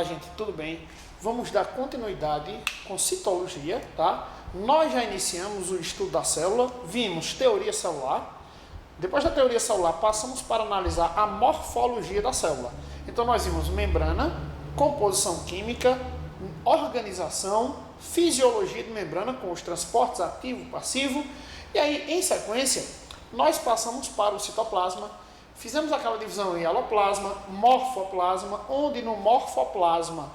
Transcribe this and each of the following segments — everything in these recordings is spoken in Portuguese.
Olá, gente, tudo bem? Vamos dar continuidade com citologia, tá? Nós já iniciamos o estudo da célula, vimos teoria celular. Depois da teoria celular, passamos para analisar a morfologia da célula. Então, nós vimos membrana, composição química, organização, fisiologia de membrana com os transportes ativo e passivo. E aí, em sequência, nós passamos para o citoplasma. Fizemos aquela divisão em aloplasma, morfoplasma, onde no morfoplasma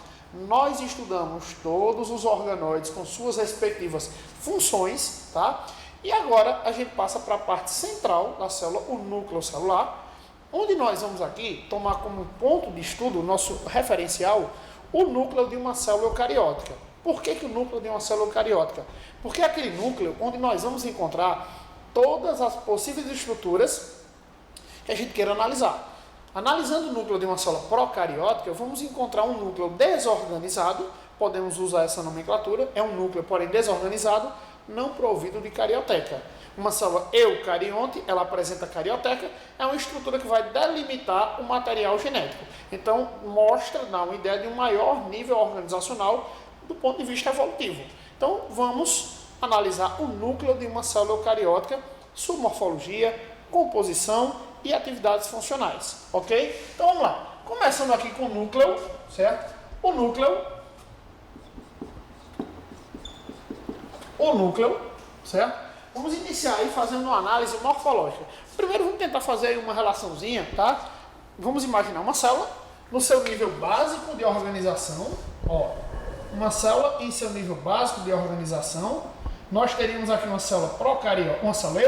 nós estudamos todos os organoides com suas respectivas funções, tá? E agora a gente passa para a parte central da célula, o núcleo celular, onde nós vamos aqui tomar como ponto de estudo, nosso referencial, o núcleo de uma célula eucariótica. Por que o núcleo de uma célula eucariótica? Porque é aquele núcleo onde nós vamos encontrar todas as possíveis estruturas que a gente queira analisar. Analisando o núcleo de uma célula procariótica, vamos encontrar um núcleo desorganizado, podemos usar essa nomenclatura, é um núcleo, porém desorganizado, não provido de carioteca. Uma célula eucarionte, ela apresenta carioteca, é uma estrutura que vai delimitar o material genético. Então, dá uma ideia de um maior nível organizacional do ponto de vista evolutivo. Então, vamos analisar o núcleo de uma célula eucariótica, sua morfologia, composição e atividades funcionais, ok? Então vamos lá, começando aqui com o núcleo, certo? O núcleo, certo? Vamos iniciar aí fazendo uma análise morfológica. Primeiro vamos tentar fazer aí uma relaçãozinha, tá? Vamos imaginar uma célula no seu nível básico de organização, ó, uma célula em seu nível básico de organização, nós teríamos aqui uma célula uma célula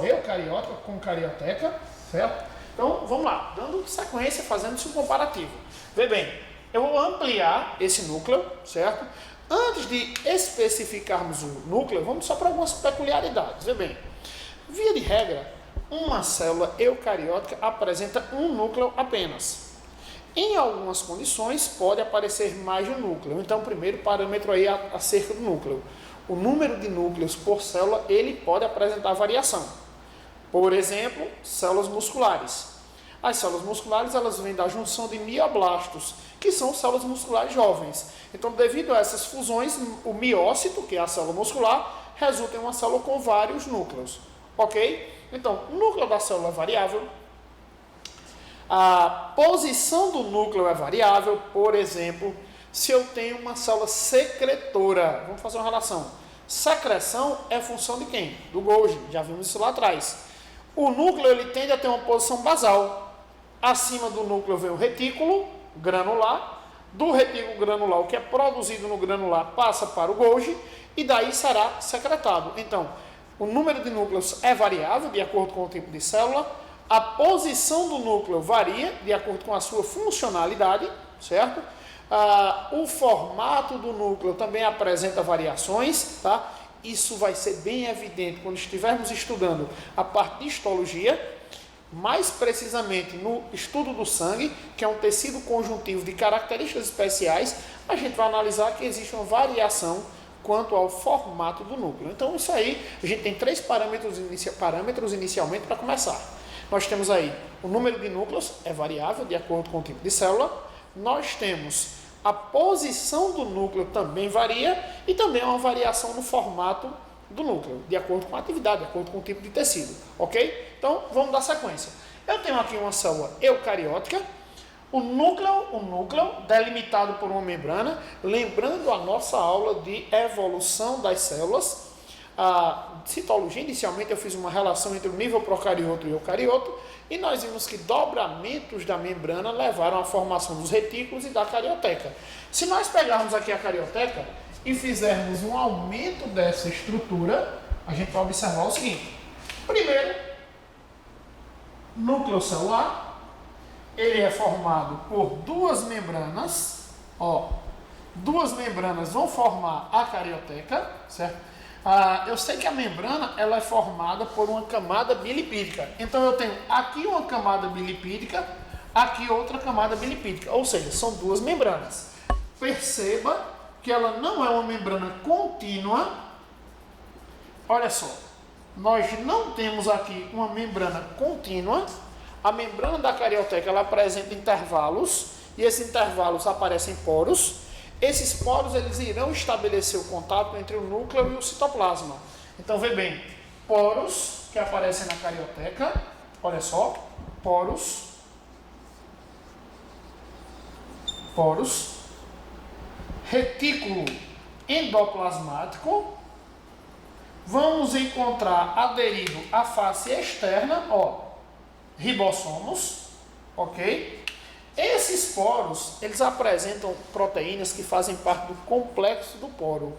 eucariótica, com carioteca, certo? Então, vamos lá, dando sequência, fazendo-se um comparativo. Vê bem, eu vou ampliar esse núcleo, certo? Antes de especificarmos o núcleo, vamos só para algumas peculiaridades. Vê bem, via de regra, uma célula eucariótica apresenta um núcleo apenas. Em algumas condições, pode aparecer mais de um núcleo. Então, o primeiro parâmetro aí acerca do núcleo. O número de núcleos por célula, ele pode apresentar variação. Por exemplo, células musculares. As células musculares, elas vêm da junção de mioblastos, que são células musculares jovens. Então, devido a essas fusões, o miócito, que é a célula muscular, resulta em uma célula com vários núcleos. Ok? Então, o núcleo da célula é variável. A posição do núcleo é variável. Por exemplo, se eu tenho uma célula secretora, vamos fazer uma relação. Secreção é função de quem? Do Golgi, já vimos isso lá atrás. O núcleo ele tende a ter uma posição basal. Acima do núcleo vem o retículo granular. Do retículo granular, o que é produzido no granular passa para o Golgi e daí será secretado. Então, o número de núcleos é variável de acordo com o tipo de célula. A posição do núcleo varia de acordo com a sua funcionalidade, certo? O formato do núcleo também apresenta variações, tá? Isso vai ser bem evidente quando estivermos estudando a parte de histologia, mais precisamente no estudo do sangue, que é um tecido conjuntivo de características especiais, a gente vai analisar que existe uma variação quanto ao formato do núcleo. Então, isso aí, a gente tem três parâmetros inicialmente para começar. Nós temos aí o número de núcleos, é variável de acordo com o tipo de célula. Nós temos a posição do núcleo também varia e também uma variação no formato do núcleo, de acordo com a atividade, de acordo com o tipo de tecido, ok? Então, vamos dar sequência. Eu tenho aqui uma célula eucariótica, o núcleo delimitado por uma membrana, lembrando a nossa aula de evolução das células, a citologia, inicialmente eu fiz uma relação entre o nível procarioto e eucarioto, e nós vimos que dobramentos da membrana levaram à formação dos retículos e da carioteca. Se nós pegarmos aqui a carioteca e fizermos um aumento dessa estrutura, a gente vai observar o seguinte. Primeiro, núcleo celular, ele é formado por duas membranas, ó, duas membranas vão formar a carioteca, certo? Eu sei que a membrana ela é formada por uma camada bilipídica. Então eu tenho aqui uma camada bilipídica, aqui outra camada bilipídica. Ou seja, são duas membranas. Perceba que ela não é uma membrana contínua. Olha só, nós não temos aqui uma membrana contínua. A membrana da carioteca ela apresenta intervalos e esses intervalos aparecem poros. Esses poros eles irão estabelecer o contato entre o núcleo e o citoplasma. Então, vê bem, poros que aparecem na carioteca, olha só, poros, retículo endoplasmático, vamos encontrar aderido à face externa, ó, ribossomos, ok? Esses poros, eles apresentam proteínas que fazem parte do complexo do poro.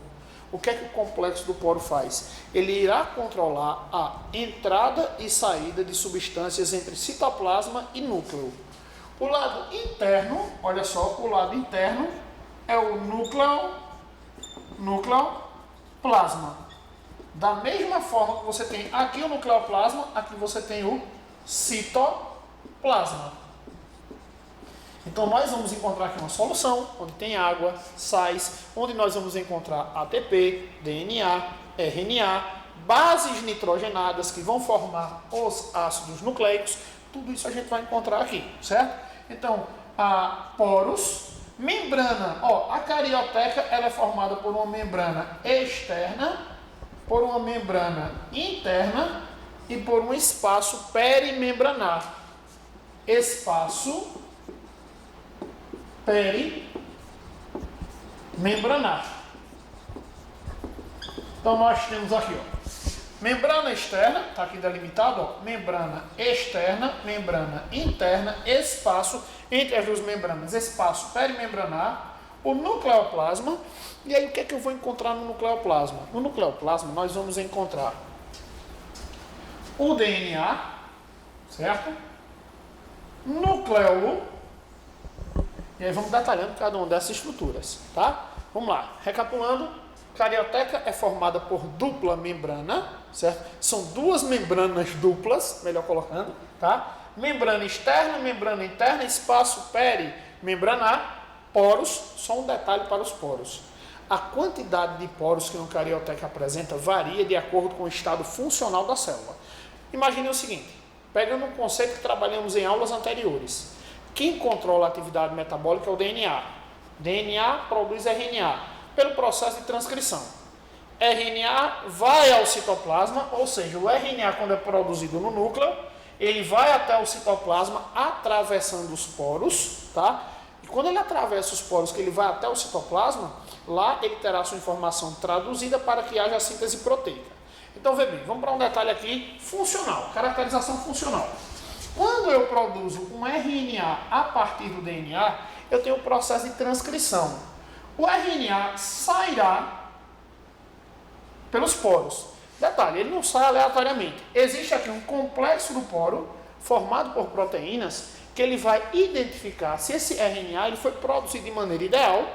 O que é que o complexo do poro faz? Ele irá controlar a entrada e saída de substâncias entre citoplasma e núcleo. O lado interno, olha só, o lado interno é o nucleoplasma. Da mesma forma que você tem aqui o nucleoplasma, aqui você tem o citoplasma. Então, nós vamos encontrar aqui uma solução, onde tem água, sais, onde nós vamos encontrar ATP, DNA, RNA, bases nitrogenadas que vão formar os ácidos nucleicos. Tudo isso a gente vai encontrar aqui, certo? Então, poros, membrana. Ó, a carioteca ela é formada por uma membrana externa, por uma membrana interna e por um espaço perimembranar. Espaço perimembranar. Então nós temos aqui, ó, membrana externa, está aqui delimitado, ó, membrana externa, membrana interna, espaço entre as duas membranas, espaço perimembranar, o nucleoplasma. E aí o que é que eu vou encontrar no nucleoplasma? No nucleoplasma nós vamos encontrar o DNA, certo? Nucleolo. E aí vamos detalhando cada uma dessas estruturas, tá? Vamos lá, recapitulando, carioteca é formada por dupla membrana, certo? São duas membranas duplas, melhor colocando, tá? Membrana externa, membrana interna, espaço perimembranar, poros, só um detalhe para os poros. A quantidade de poros que uma carioteca apresenta varia de acordo com o estado funcional da célula. Imagine o seguinte, pegando um conceito que trabalhamos em aulas anteriores. Quem controla a atividade metabólica é o DNA. DNA produz RNA pelo processo de transcrição. RNA vai ao citoplasma, ou seja, o RNA quando é produzido no núcleo, ele vai até o citoplasma atravessando os poros, tá? E quando ele atravessa os poros, que ele vai até o citoplasma, lá ele terá sua informação traduzida para que haja síntese proteica. Então, vê bem, vamos para um detalhe aqui funcional, caracterização funcional. Quando eu produzo um RNA a partir do DNA, eu tenho o processo de transcrição. O RNA sairá pelos poros. Detalhe, ele não sai aleatoriamente. Existe aqui um complexo do poro, formado por proteínas, que ele vai identificar se esse RNA ele foi produzido de maneira ideal,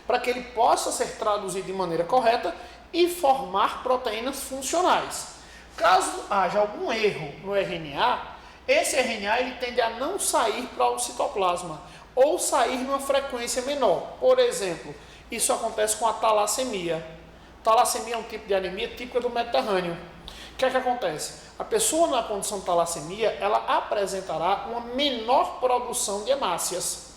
para que ele possa ser traduzido de maneira correta e formar proteínas funcionais. Caso haja algum erro no RNA, esse RNA ele tende a não sair para o citoplasma ou sair numa frequência menor. Por exemplo, isso acontece com a talassemia. Talassemia é um tipo de anemia típica do Mediterrâneo. O que é que acontece? A pessoa na condição de talassemia, ela apresentará uma menor produção de hemácias.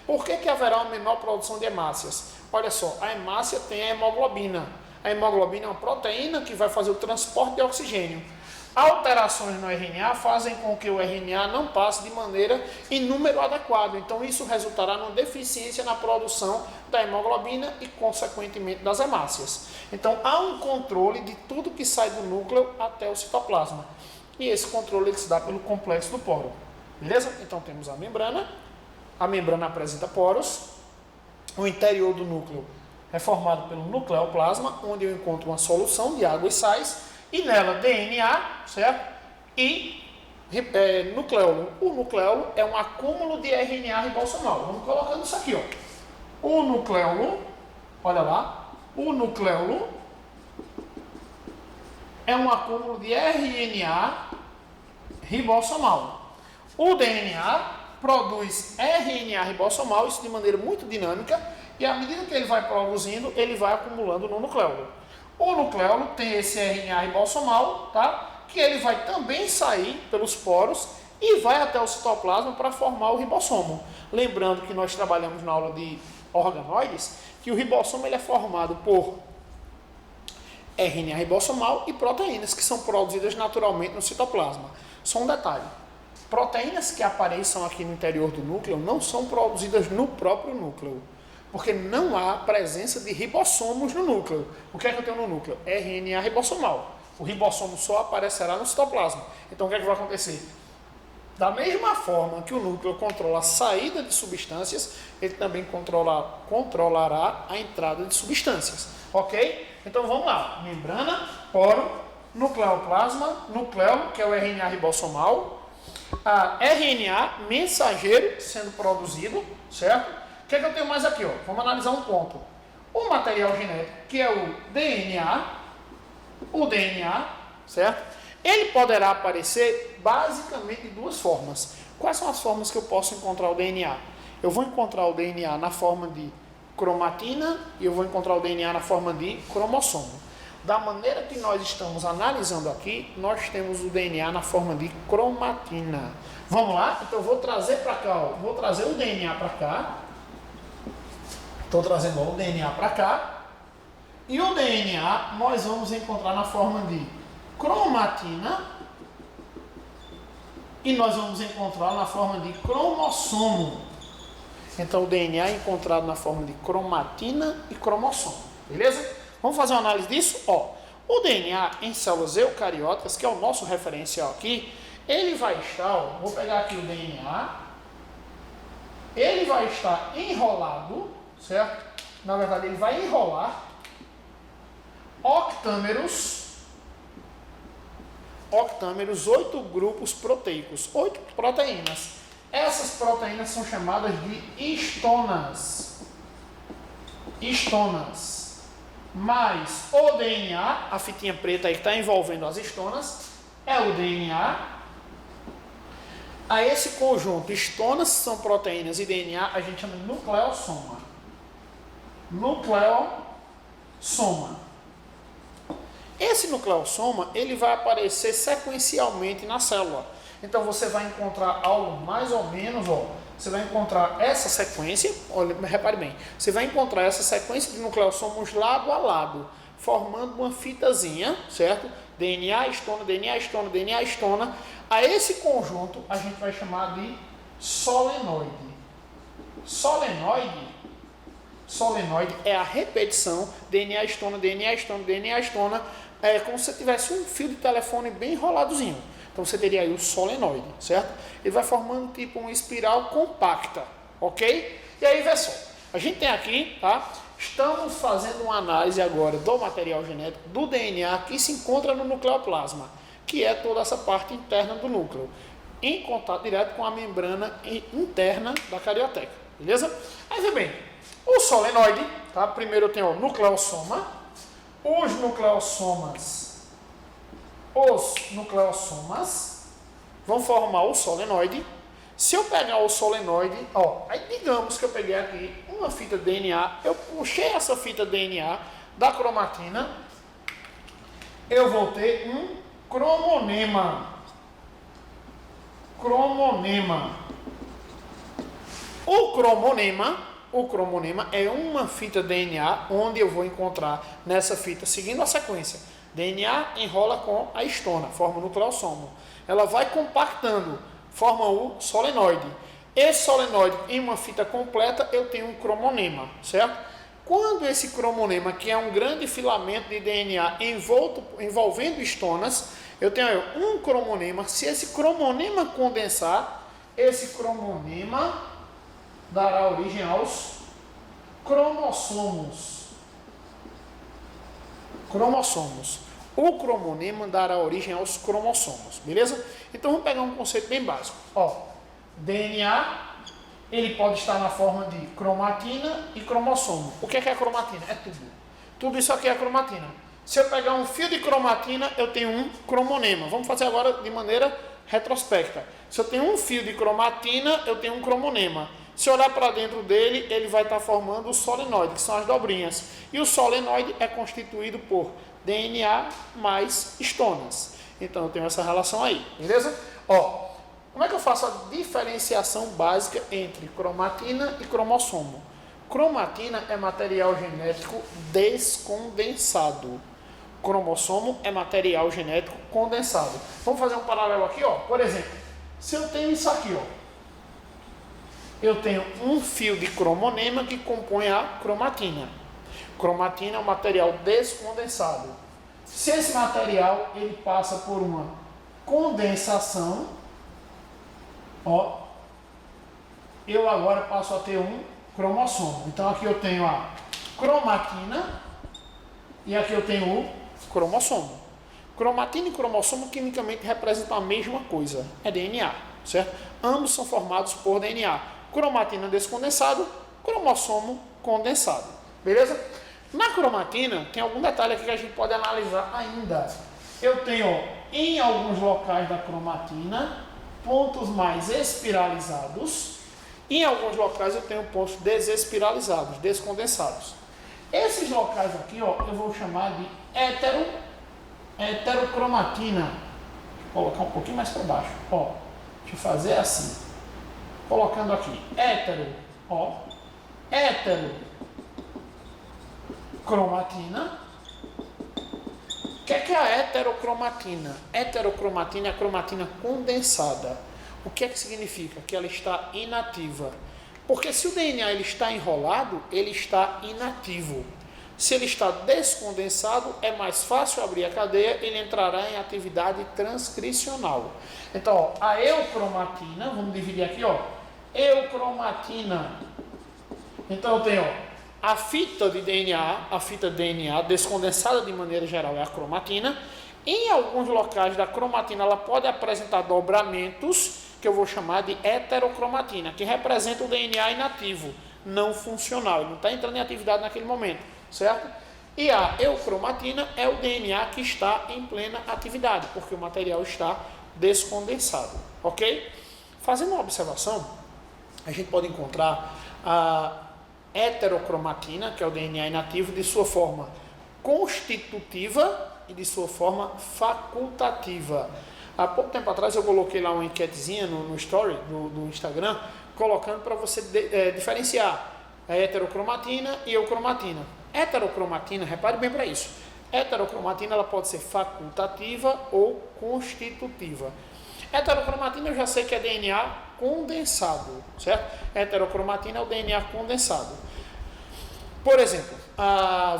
Por que haverá uma menor produção de hemácias? Olha só, a hemácia tem a hemoglobina. A hemoglobina é uma proteína que vai fazer o transporte de oxigênio. Alterações no RNA fazem com que o RNA não passe de maneira em número adequado. Então, isso resultará numa deficiência na produção da hemoglobina e, consequentemente, das hemácias. Então, há um controle de tudo que sai do núcleo até o citoplasma. E esse controle ele se dá pelo complexo do poro. Beleza? Então, temos a membrana. A membrana apresenta poros. O interior do núcleo é formado pelo nucleoplasma, onde eu encontro uma solução de água e sais. E nela DNA, certo? E nucleolo. O nucleolo é um acúmulo de RNA ribossomal. Vamos colocando isso aqui, ó. O nucleolo, olha lá, o nucleolo é um acúmulo de RNA ribossomal. O DNA produz RNA ribossomal, isso de maneira muito dinâmica, e à medida que ele vai produzindo, ele vai acumulando no nucleolo. O nucleolo tem esse RNA ribossomal, tá? Que ele vai também sair pelos poros e vai até o citoplasma para formar o ribossomo. Lembrando que nós trabalhamos na aula de organoides, que o ribossomo ele é formado por RNA ribossomal e proteínas que são produzidas naturalmente no citoplasma. Só um detalhe, proteínas que apareçam aqui no interior do núcleo não são produzidas no próprio núcleo, porque não há presença de ribossomos no núcleo. O que é que eu tenho no núcleo? RNA ribossomal. O ribossomo só aparecerá no citoplasma. Então o que é que vai acontecer? Da mesma forma que o núcleo controla a saída de substâncias, ele também controlará a entrada de substâncias. Ok? Então vamos lá. Membrana, poro, nucleoplasma, núcleo, que é o RNA ribossomal, a RNA mensageiro sendo produzido, certo? O que é que eu tenho mais aqui? Ó? Vamos analisar um ponto. O material genético, que é o DNA, certo? Ele poderá aparecer basicamente de duas formas. Quais são as formas que eu posso encontrar o DNA? Eu vou encontrar o DNA na forma de cromatina e eu vou encontrar o DNA na forma de cromossomo. Da maneira que nós estamos analisando aqui, nós temos o DNA na forma de cromatina. Vamos lá? Então eu vou trazer para cá, ó. Vou trazer o DNA para cá. Estou trazendo o DNA para cá. E o DNA nós vamos encontrar na forma de cromatina e nós vamos encontrar na forma de cromossomo. Então o DNA é encontrado na forma de cromatina e cromossomo, beleza? Vamos fazer uma análise disso? Ó, o DNA em células eucarióticas, que é o nosso referencial aqui, ele vai estar, ó, vou pegar aqui o DNA, ele vai estar enrolado, certo? Na verdade ele vai enrolar octâmeros, 8 grupos proteicos, 8 proteínas. Essas proteínas são chamadas de histonas. Mas o DNA, a fitinha preta aí que está envolvendo as histonas, é o DNA. A esse conjunto, histonas são proteínas e DNA, a gente chama de nucleossoma. Esse nucleossoma, ele vai aparecer sequencialmente na célula. Então você vai encontrar algo mais ou menos, ó, você vai encontrar essa sequência, olha, repare bem, você vai encontrar essa sequência de nucleossomos lado a lado, formando uma fitazinha, certo? DNA, histona, DNA, histona, DNA, histona. A esse conjunto a gente vai chamar de solenoide. Solenoide é a repetição DNA, histona, DNA, histona, DNA, histona. É como se você tivesse um fio de telefone bem enroladozinho. Então você teria aí o solenoide, certo? Ele vai formando tipo uma espiral compacta, ok? E aí, vê só, a gente tem aqui, tá? Estamos fazendo uma análise agora do material genético do DNA que se encontra no nucleoplasma, que é toda essa parte interna do núcleo, em contato direto com a membrana interna da carioteca, beleza? Aí, vê bem, o solenoide, tá? Primeiro eu tenho o nucleossoma, os nucleossomas vão formar o solenoide. Se eu pegar o solenoide, ó, aí digamos que eu peguei aqui uma fita DNA, eu puxei essa fita DNA da cromatina, eu vou ter um cromonema. O cromonema é uma fita DNA onde eu vou encontrar nessa fita, seguindo a sequência, DNA enrola com a histona, forma o nucleossomo. Ela vai compactando, forma o solenoide. Esse solenoide, em uma fita completa, eu tenho um cromonema, certo? Quando esse cromonema, que é um grande filamento de DNA envolvendo histonas, eu tenho um cromonema. Se esse cromonema condensar, esse cromonema dará origem aos cromossomos. O cromonema dará origem aos cromossomos, beleza? Então vamos pegar um conceito bem básico. Ó, DNA, ele pode estar na forma de cromatina e cromossomo. O que é a cromatina? É tudo. Tudo isso aqui é a cromatina. Se eu pegar um fio de cromatina, eu tenho um cromonema. Vamos fazer agora de maneira retrospecta. Se eu tenho um fio de cromatina, eu tenho um cromonema. Se olhar para dentro dele, ele vai estar formando o solenoide, que são as dobrinhas. E o solenoide é constituído por DNA mais histonas. Então eu tenho essa relação aí, beleza? Ó, Como é que eu faço a diferenciação básica entre cromatina e cromossomo? Cromatina é material genético descondensado. Cromossomo é material genético condensado. Vamos fazer um paralelo aqui, ó. Por exemplo, se eu tenho isso aqui, ó. Eu tenho um fio de cromonema que compõe a cromatina. Cromatina é um material descondensado. Se esse material ele passa por uma condensação, ó, eu agora passo a ter um cromossomo. Então aqui eu tenho a cromatina e aqui eu tenho o cromossomo. Cromatina e cromossomo quimicamente representam a mesma coisa, é DNA, certo? Ambos são formados por DNA. Cromatina descondensado, cromossomo condensado, beleza? Na cromatina tem algum detalhe aqui que a gente pode analisar ainda. Eu tenho, em alguns locais da cromatina, pontos mais espiralizados. Em alguns locais eu tenho pontos desespiralizados, descondensados. Esses locais aqui, ó, eu vou chamar de heterocromatina. Vou colocar um pouquinho mais para baixo. Ó, deixa eu fazer assim. Colocando aqui, heterocromatina. O que é a heterocromatina? Heterocromatina é a cromatina condensada. O que é que significa? Que ela está inativa. Porque se o DNA ele está enrolado, ele está inativo. Se ele está descondensado, é mais fácil abrir a cadeia, ele entrará em atividade transcricional. Então, ó, a eucromatina, vamos dividir aqui, ó, eucromatina. Então eu tenho, ó, a fita de DNA descondensada de maneira geral é a cromatina. Em alguns locais da cromatina ela pode apresentar dobramentos, que eu vou chamar de heterocromatina, que representa o DNA inativo, não funcional, ele não está entrando em atividade naquele momento, certo? E a eucromatina é o DNA que está em plena atividade, porque o material está descondensado, ok? Fazendo uma observação, a gente pode encontrar a heterocromatina, que é o DNA inativo, de sua forma constitutiva e de sua forma facultativa. Há pouco tempo atrás eu coloquei lá uma enquetezinha no story do Instagram, colocando para você diferenciar a heterocromatina e eucromatina. Heterocromatina, repare bem para isso, heterocromatina ela pode ser facultativa ou constitutiva. Heterocromatina eu já sei que é DNA condensado, certo? Heterocromatina é o DNA condensado. Por exemplo,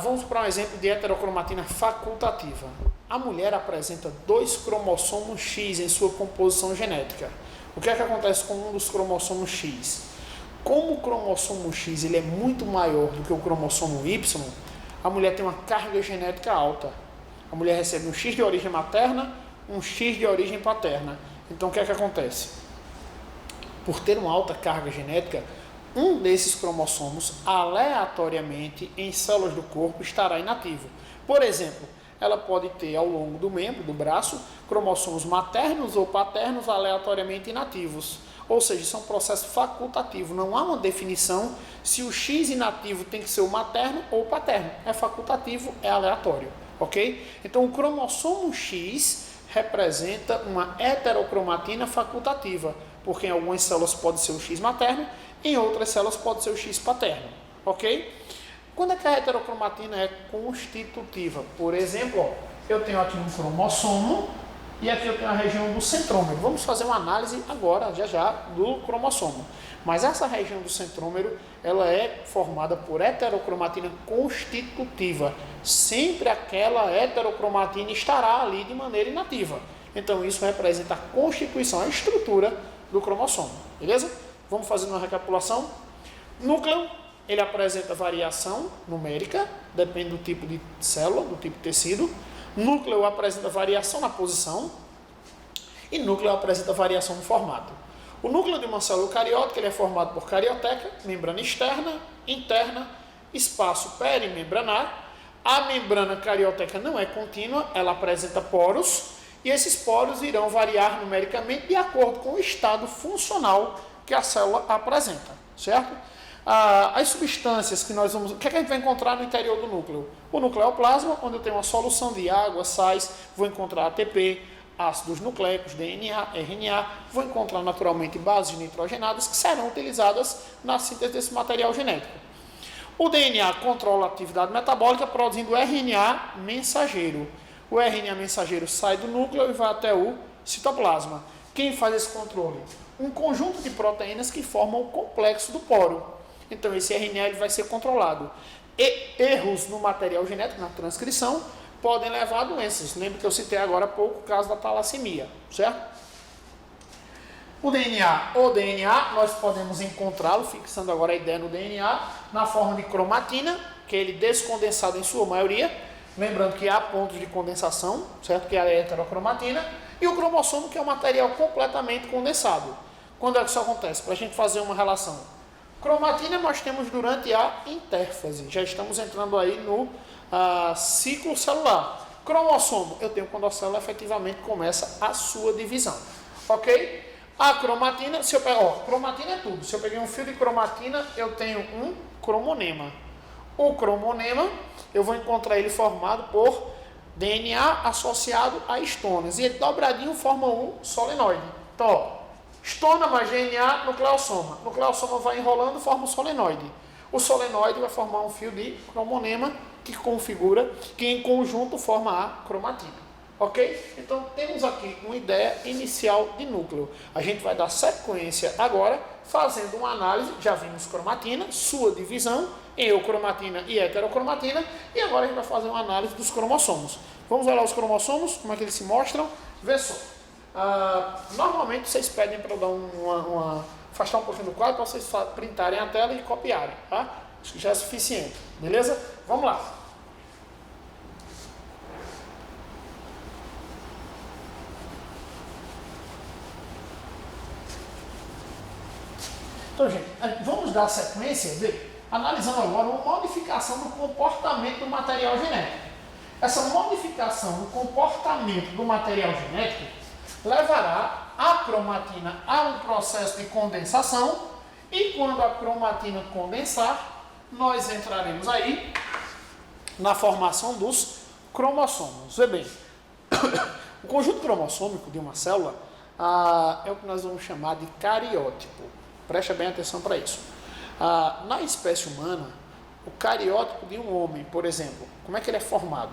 vamos para um exemplo de heterocromatina facultativa. A mulher apresenta 2 cromossomos X em sua composição genética. O que é que acontece com um dos cromossomos X? Como o cromossomo X ele é muito maior do que o cromossomo Y, a mulher tem uma carga genética alta. A mulher recebe um X de origem materna, um X de origem paterna. Então o que é que acontece? Por ter uma alta carga genética, um desses cromossomos, aleatoriamente, em células do corpo, estará inativo. Por exemplo, ela pode ter ao longo do membro, do braço, cromossomos maternos ou paternos aleatoriamente inativos. Ou seja, isso é um processo facultativo. Não há uma definição se o X inativo tem que ser o materno ou o paterno. É facultativo, é aleatório. Ok? Então, o cromossomo X representa uma heterocromatina facultativa, porque em algumas células pode ser o X materno, em outras células pode ser o X paterno, ok? Quando é que a heterocromatina é constitutiva? Por exemplo, ó, eu tenho aqui um cromossomo e aqui eu tenho a região do centrômero. Vamos fazer uma análise agora, já, do cromossomo. Mas essa região do centrômero, ela é formada por heterocromatina constitutiva. Sempre aquela heterocromatina estará ali de maneira inativa. Então, isso representa a constituição, a estrutura do cromossomo. Beleza? Vamos fazer uma recapitulação. Núcleo, ele apresenta variação numérica, depende do tipo de célula, do tipo de tecido. Núcleo apresenta variação na posição. E núcleo apresenta variação no formato. O núcleo de uma célula eucariótica ele é formado por carioteca, membrana externa, interna, espaço perimembranar. A membrana carioteca não é contínua, ela apresenta poros, e esses poros irão variar numericamente de acordo com o estado funcional que a célula apresenta, certo? As substâncias que nós vamos... O que é que a gente vai encontrar no interior do núcleo? O nucleoplasma, onde eu tenho uma solução de água, sais, vou encontrar ATP. ácidos nucleicos, DNA, RNA, vou encontrar naturalmente bases nitrogenadas que serão utilizadas na síntese desse material genético. O DNA controla a atividade metabólica produzindo RNA mensageiro. O RNA mensageiro sai do núcleo e vai até o citoplasma. Quem faz esse controle? Um conjunto de proteínas que formam o complexo do poro. Então esse RNA ele vai ser controlado. E erros no material genético, na transcrição, podem levar a doenças. Lembra que eu citei agora há pouco o caso da talassemia, certo? O DNA, nós podemos encontrá-lo, fixando agora a ideia no DNA, na forma de cromatina, que é ele descondensado em sua maioria. Lembrando que há pontos de condensação, certo? Que é a heterocromatina. E o cromossomo, que é um material completamente condensado. Quando é que isso acontece? Para a gente fazer uma relação. Cromatina nós temos durante a intérfase. Já estamos entrando aí no ciclo celular. Cromossomo, eu tenho quando a célula efetivamente começa a sua divisão. Ok? A cromatina, se eu pegar, cromatina é tudo. Se eu peguei um fio de cromatina, eu tenho um cromonema. O cromonema, eu vou encontrar ele formado por DNA associado a estonas. E dobradinho forma um solenoide. Então, ó, estona mais DNA, nucleossoma. Nucleossoma vai enrolando, forma um solenoide. O solenoide vai formar um fio de cromonema que configura, que em conjunto forma a cromatina. Ok? Então, temos aqui uma ideia inicial de núcleo. A gente vai dar sequência agora, fazendo uma análise. Já vimos cromatina, sua divisão em eucromatina e heterocromatina. E agora a gente vai fazer uma análise dos cromossomos. Vamos olhar os cromossomos, como é que eles se mostram. Vê só. Normalmente vocês pedem para eu dar afastar um pouquinho do quadro para vocês printarem a tela e copiarem, tá? Acho que já é suficiente, beleza? Vamos lá. Então, gente, vamos dar sequência, analisando agora uma modificação do comportamento do material genético. Essa modificação do comportamento do material genético levará a cromatina a um processo de condensação e quando a cromatina condensar, nós entraremos aí na formação dos cromossomos. Vê bem, o conjunto cromossômico de uma célula é o que nós vamos chamar de cariótipo. Preste bem atenção para isso. Na espécie humana, o cariótipo de um homem, por exemplo, como é que ele é formado?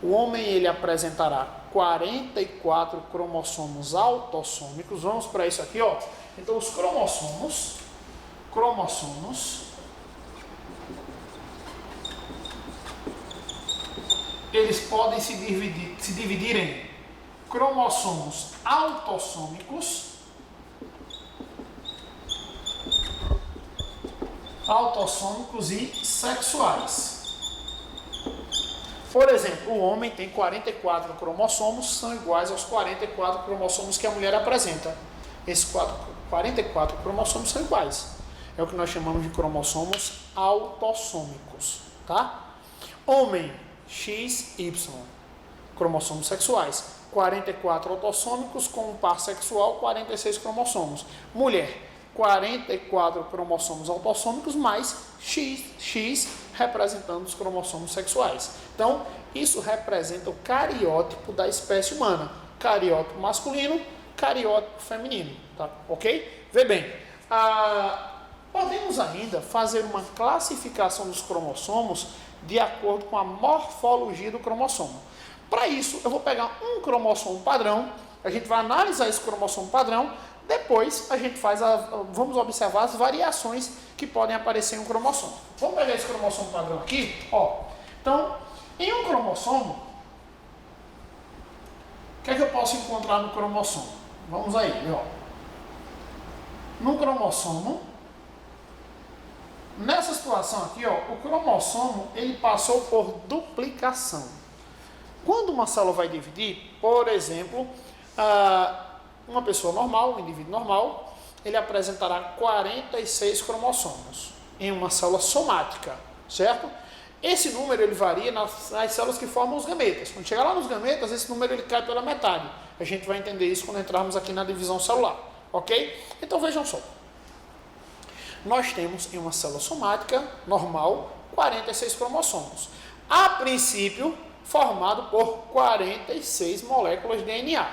O homem ele apresentará 44 cromossomos autossômicos. Vamos para isso aqui, ó. Então, os cromossomos, eles podem se dividir em cromossomos autossômicos e sexuais. Por exemplo, o homem tem 44 cromossomos, são iguais aos 44 cromossomos que a mulher apresenta. Esses 44 cromossomos são iguais. É o que nós chamamos de cromossomos autossômicos, tá? Homem, XY, cromossomos sexuais. 44 autossômicos com um par sexual, 46 cromossomos. Mulher, 44 cromossomos autossômicos mais XX representando os cromossomos sexuais. Então, isso representa o cariótipo da espécie humana. Cariótipo masculino, cariótipo feminino. Tá? Ok? Vê bem, podemos ainda fazer uma classificação dos cromossomos de acordo com a morfologia do cromossomo. Para isso, eu vou pegar um cromossomo padrão, a gente vai analisar esse cromossomo padrão, depois a gente vamos observar as variações que podem aparecer em um cromossomo. Vamos pegar esse cromossomo padrão aqui, ó. Então, em um cromossomo, o que é que eu posso encontrar no cromossomo? Vamos aí, ó. No cromossomo, nessa situação aqui, ó, o cromossomo ele passou por duplicação. Quando uma célula vai dividir, por exemplo, uma pessoa normal, um indivíduo normal, ele apresentará 46 cromossomos em uma célula somática, certo? Esse número ele varia nas células que formam os gametas. Quando chegar lá nos gametas, esse número ele cai pela metade. A gente vai entender isso quando entrarmos aqui na divisão celular, ok? Então vejam só. Nós temos em uma célula somática normal 46 cromossomos. A princípio, formado por 46 moléculas de DNA.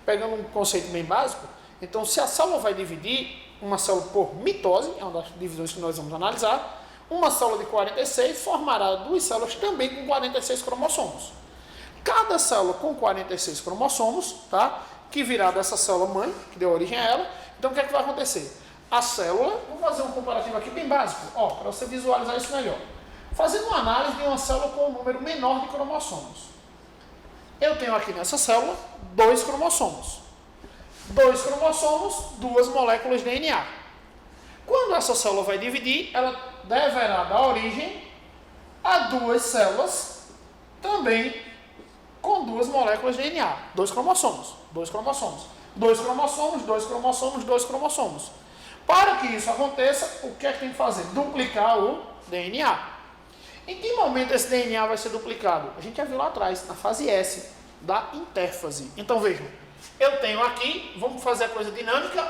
Pegando um conceito bem básico, então se a célula vai dividir uma célula por mitose, é uma das divisões que nós vamos analisar, uma célula de 46 formará duas células também com 46 cromossomos. Cada célula com 46 cromossomos, tá? Que virá dessa célula mãe, que deu origem a ela. Então o que é que vai acontecer? A célula, vou fazer um comparativo aqui bem básico, para você visualizar isso melhor. Fazendo uma análise de uma célula com um número menor de cromossomos. Eu tenho aqui nessa célula 2 cromossomos. 2 cromossomos, 2 moléculas de DNA. Quando essa célula vai dividir, ela deverá dar origem a 2 células também com 2 moléculas de DNA. 2 cromossomos, 2 cromossomos, 2 cromossomos, 2 cromossomos, 2 cromossomos. Para que isso aconteça, o que é que tem que fazer? Duplicar o DNA. Em que momento esse DNA vai ser duplicado? A gente já viu lá atrás, na fase S, da intérfase. Então vejam, eu tenho aqui, vamos fazer a coisa dinâmica,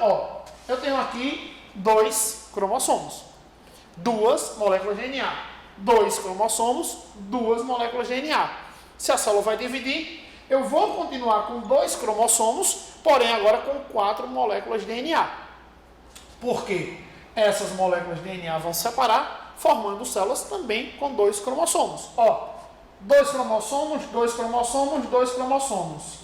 eu tenho aqui 2 cromossomos, 2 moléculas de DNA, 2 cromossomos, 2 moléculas de DNA. Se a célula vai dividir, eu vou continuar com 2 cromossomos, porém agora com 4 moléculas de DNA. Por quê? Essas moléculas de DNA vão separar, formando células também com 2 cromossomos. 2 cromossomos, 2 cromossomos, 2 cromossomos.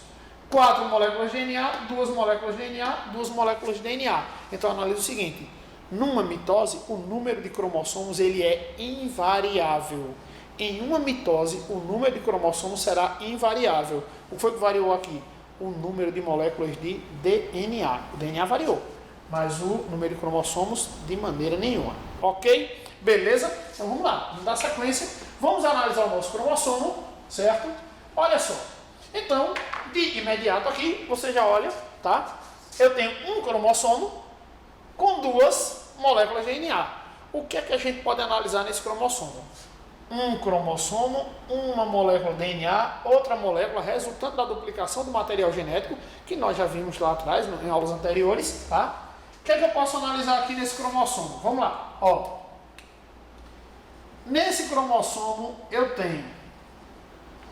4 moléculas de DNA, 2 moléculas de DNA, 2 moléculas de DNA. Então analise o seguinte, numa mitose, o número de cromossomos ele é invariável. Em uma mitose, o número de cromossomos será invariável. O que foi que variou aqui? O número de moléculas de DNA. O DNA variou, mas o número de cromossomos de maneira nenhuma. Ok? Beleza? Então vamos lá, vamos dar sequência. Vamos analisar o nosso cromossomo, certo? Olha só. Então, de imediato aqui, você já olha, tá? Eu tenho um cromossomo com 2 moléculas de DNA. O que é que a gente pode analisar nesse cromossomo? Um cromossomo, uma molécula de DNA, outra molécula resultante da duplicação do material genético, que nós já vimos lá atrás, em aulas anteriores, tá? O que é que eu posso analisar aqui nesse cromossomo? Vamos lá, Nesse cromossomo eu tenho,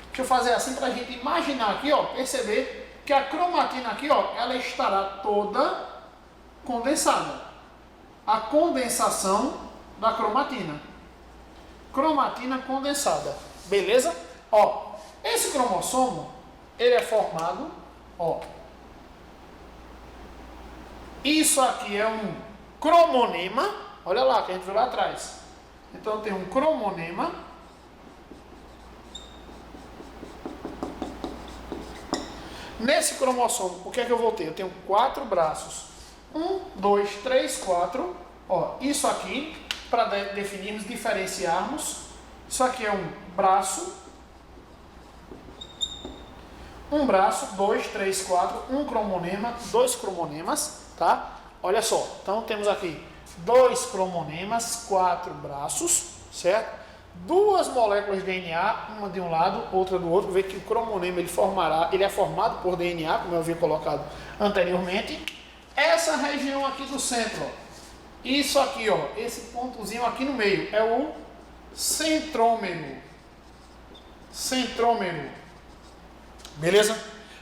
deixa eu fazer assim para a gente imaginar aqui, perceber que a cromatina aqui, ela estará toda condensada. A condensação da cromatina. Cromatina condensada. Beleza? Esse cromossomo, ele é formado, isso aqui é um cromonema, olha lá, que a gente viu lá atrás. Então tem um cromonema. Nesse cromossomo, o que é que eu vou ter? Eu tenho 4 braços. 1, 2, 3, 4. Isso aqui, para definirmos, diferenciarmos. Isso aqui é um braço. Um braço, 2, 3, 4. Um cromonema, 2 cromonemas, tá? Olha só, então temos aqui 2 cromonemas, 4 braços, certo? 2 moléculas de DNA, uma de um lado, outra do outro. Vê que o cromonema ele é formado por DNA, como eu havia colocado anteriormente. Essa região aqui do centro, isso aqui, esse pontozinho aqui no meio, é o centrômero. Centrômero. Beleza?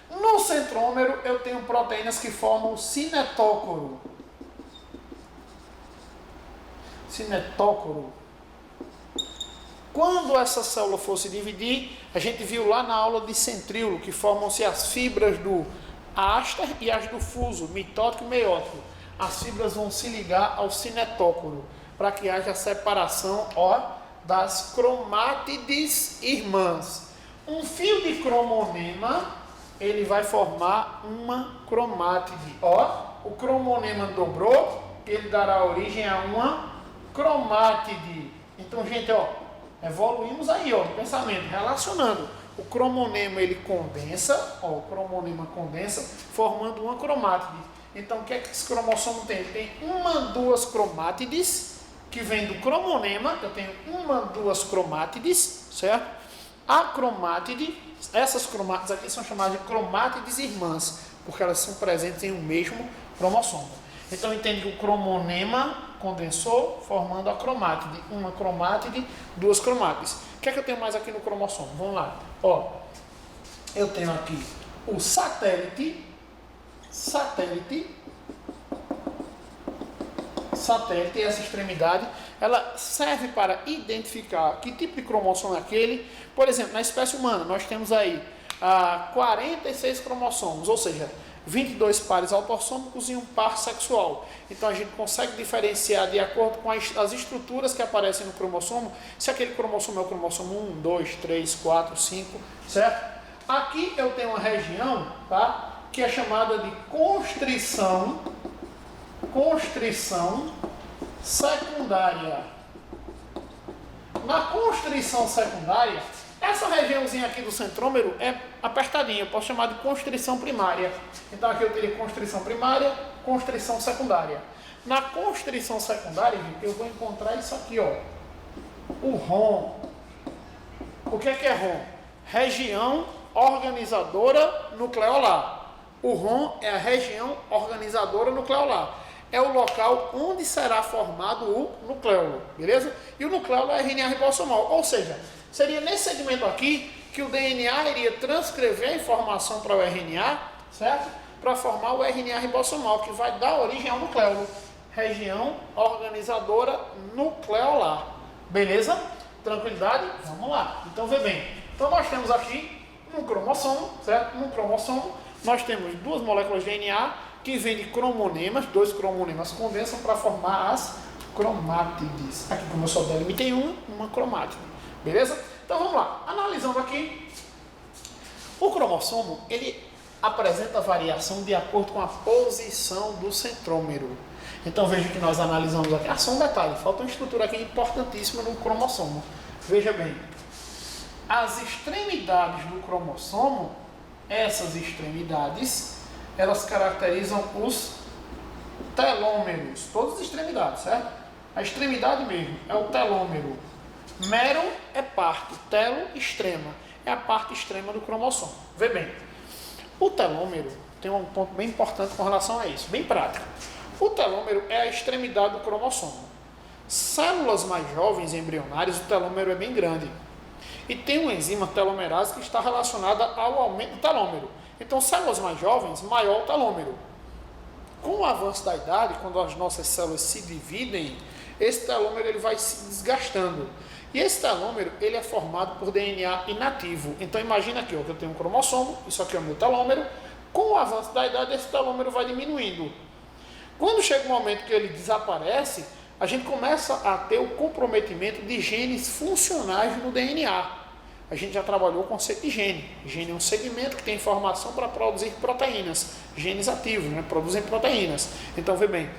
No centrômero eu tenho proteínas que formam o cinetócoro. Cinetócoro. Quando essa célula fosse dividir, a gente viu lá na aula de centríolo que formam-se as fibras do áster e as do fuso, mitótico e meiótico. As fibras vão se ligar ao cinetócoro para que haja a separação das cromátides irmãs. Um fio de cromonema, ele vai formar uma cromátide. O cromonema dobrou, ele dará origem a uma cromátide. Então, gente, evoluímos aí, no pensamento, relacionando. O cromonema, ele condensa, o cromonema condensa, formando uma cromátide. Então, o que é que esse cromossomo tem? Ele tem 1, 2 cromátides, que vem do cromonema. Eu tenho 1, 2 cromátides, certo? A cromátide, essas cromátides aqui são chamadas de cromátides irmãs, porque elas são presentes em um mesmo cromossomo. Então, entende que o cromonema condensou, formando a cromátide. Uma cromátide, 2 cromátides. O que é que eu tenho mais aqui no cromossomo? Vamos lá. Eu tenho aqui o satélite, satélite, essa extremidade, ela serve para identificar que tipo de cromossomo é aquele. Por exemplo, na espécie humana, nós temos aí 46 cromossomos, ou seja, 22 pares autossômicos e um par sexual. Então a gente consegue diferenciar de acordo com as estruturas que aparecem no cromossomo, se aquele cromossomo é o cromossomo 1, 2, 3, 4, 5, certo? Aqui eu tenho uma região, tá, que é chamada de constrição secundária. Na constrição secundária, essa regiãozinha aqui do centrômero é apertadinha, eu posso chamar de constrição primária. Então aqui eu teria constrição primária, constrição secundária. Na constrição secundária, gente, eu vou encontrar isso aqui, ó, o ROM. O que é ROM? Região organizadora nucleolar. O ROM é a região organizadora nucleolar. É o local onde será formado o nucleolo, beleza? E o nucleolo é RNA ribossomal, ou seja, seria nesse segmento aqui que o DNA iria transcrever a informação para o RNA, certo? Para formar o RNA ribossomal, que vai dar origem ao nucleolo. Região organizadora nucleolar, beleza? Tranquilidade? Vamos lá. Então, vê bem. Então, nós temos aqui um cromossomo, certo? No cromossomo, nós temos duas moléculas de DNA que vêm de cromonemas, dois cromonemas condensam para formar as cromátides. Aqui, como eu só delimitei uma cromátide, beleza? Então, vamos lá. Analisando aqui, o cromossomo, ele apresenta variação de acordo com a posição do centrômero. Então, veja que nós analisamos aqui. Só um detalhe, falta uma estrutura aqui importantíssima no cromossomo. Veja bem, as extremidades do cromossomo, essas extremidades, elas caracterizam os telômeros, todas as extremidades, certo? A extremidade mesmo é o telômero. Mero é parte, telo, extrema, é a parte extrema do cromossomo. Vê bem, o telômero tem um ponto bem importante com relação a isso, bem prático. O telômero é a extremidade do cromossomo. Células mais jovens, embrionárias, o telômero é bem grande. E tem uma enzima telomerase que está relacionada ao aumento do telômero. Então, células mais jovens, maior o telômero. Com o avanço da idade, quando as nossas células se dividem, esse telômero ele vai se desgastando. E esse telômero ele é formado por DNA inativo. Então, imagina aqui, ó, que eu tenho um cromossomo, isso aqui é o meu telômero. Com o avanço da idade, esse telômero vai diminuindo. Quando chega o momento que ele desaparece, a gente começa a ter o comprometimento de genes funcionais no DNA. A gente já trabalhou o conceito de gene. Gene é um segmento que tem informação para produzir proteínas. Genes ativos, né? Produzem proteínas. Então, vê bem,